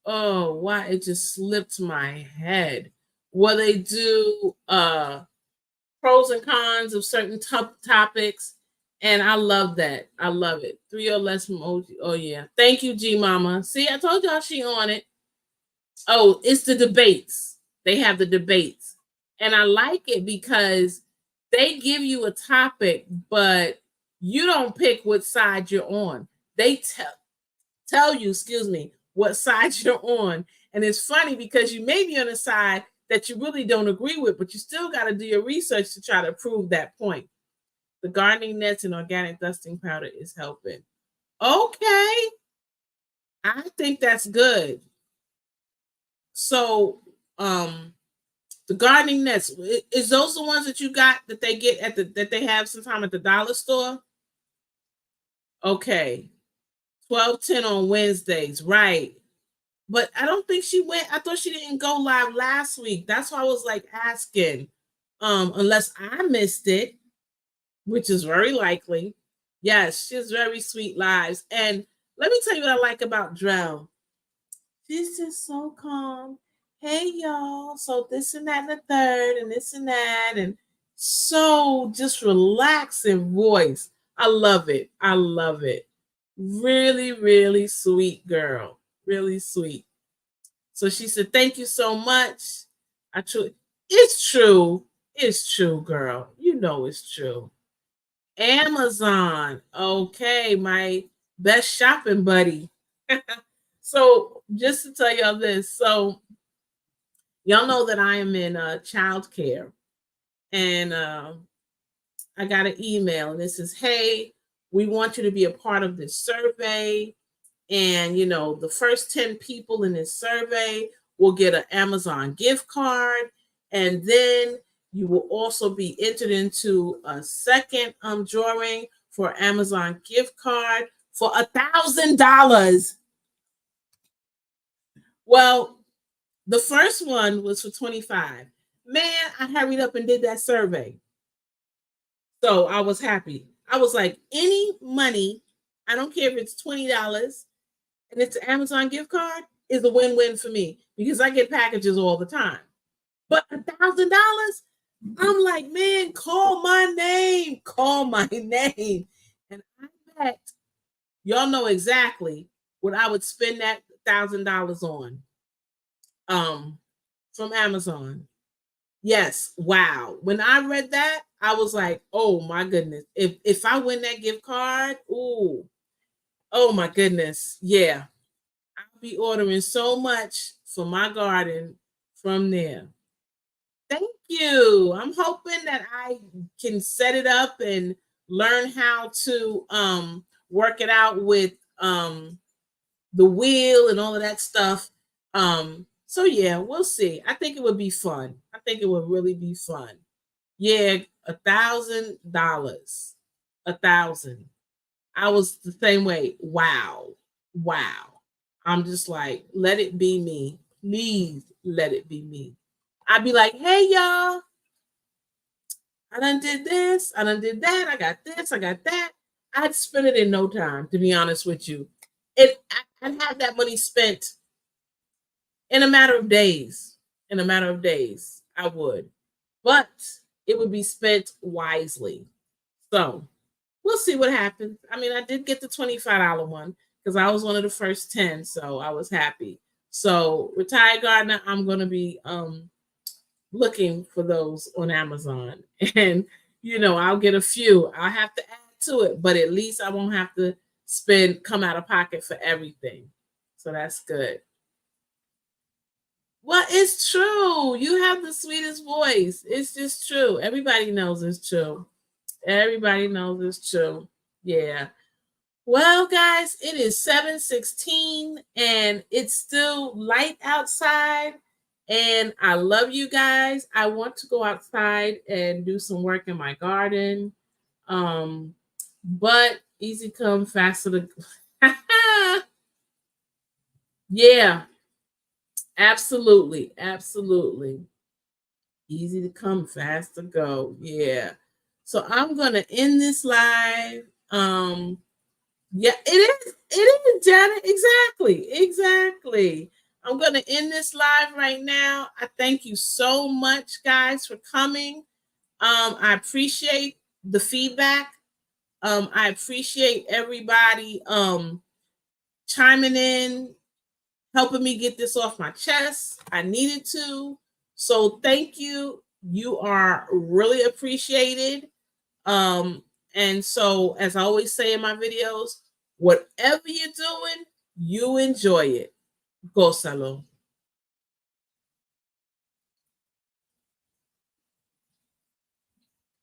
oh why it just slipped my head. Well, they do pros and cons of certain topics. And I love that. I love it. 3 or less emoji. Oh yeah. Thank you, G Mama. See, I told y'all she on it. Oh, it's the debates. They have the debates. And I like it because they give you a topic, but you don't pick what side you're on. They tell you, excuse me, what side you're on. And it's funny because you may be on a side that you really don't agree with, but you still got to do your research to try to prove that point. The gardening nets and organic dusting powder is helping. Okay. I think that's good. So, the gardening nets, is those the ones that you got that they get that they have sometime at the dollar store? Okay. 12:10 on Wednesdays, right. But I don't think she went. I thought she didn't go live last week. That's why I was like asking. Unless I missed it, which is very likely. Yes, she has very sweet lives. And let me tell you what I like about Drell. She's just so calm. Hey y'all. So this and that and the third and this and that and so just relaxing voice. I love it. I love it. Really, really sweet girl. Really sweet. So she said, thank you so much. It's true. It's true, girl. You know it's true. Amazon. Okay, my best shopping buddy. So just to tell y'all this, so y'all know that I am in child care, and I got an email, and it says, "Hey, we want you to be a part of this survey, and the first 10 people in this survey will get an Amazon gift card, and then you will also be entered into a second drawing for Amazon gift card for $1,000." Well, the first one was for 25. Man, I hurried up and did that survey. So I was happy. I was like, any money, I don't care if it's $20 and it's an Amazon gift card, is a win-win for me because I get packages all the time. But $1,000, I'm like, man, call my name. Call my name. And I bet y'all know exactly what I would spend that $1,000 on. From Amazon. Yes, wow. When I read that, I was like, "Oh my goodness. If I win that gift card, ooh. Oh my goodness. Yeah. I'll be ordering so much for my garden from there." Thank you. I'm hoping that I can set it up and learn how to work it out with the wheel and all of that stuff. So yeah, we'll see. I think it would be fun. I think it would really be fun. Yeah, $1,000. 1,000. I was the same way. Wow. Wow. I'm just like, let it be me. Please let it be me. I'd be like, hey y'all, I done did this, I done did that, I got this, I got that. I'd spend it in no time, to be honest with you. I'd have that money spent in a matter of days. In a matter of days, I would. But it would be spent wisely. So we'll see what happens. I mean, I did get the $25 one because I was one of the first 10, so I was happy. So retired gardener, I'm gonna be looking for those on Amazon. And I'll get a few. I'll have to add to it, but at least I won't have to come out of pocket for everything. So that's good. Well, it's true. You have the sweetest voice. It's just true. Everybody knows it's true. Everybody knows it's true. Yeah. Well, guys, it is 7:16 and it's still light outside. And I love you guys. I want to go outside and do some work in my garden. But easy come, faster to yeah, absolutely. Absolutely. Easy to come, fast to go. Yeah. So I'm gonna end this live. Yeah, it is. It is, Janet. Exactly. Exactly. I'm going to end this live right now. I thank you so much, guys, for coming. I appreciate the feedback. I appreciate everybody chiming in, helping me get this off my chest. I needed to. So thank you. You are really appreciated. Um, and so, as I always say in my videos, whatever you're doing, you enjoy it. Gózalo.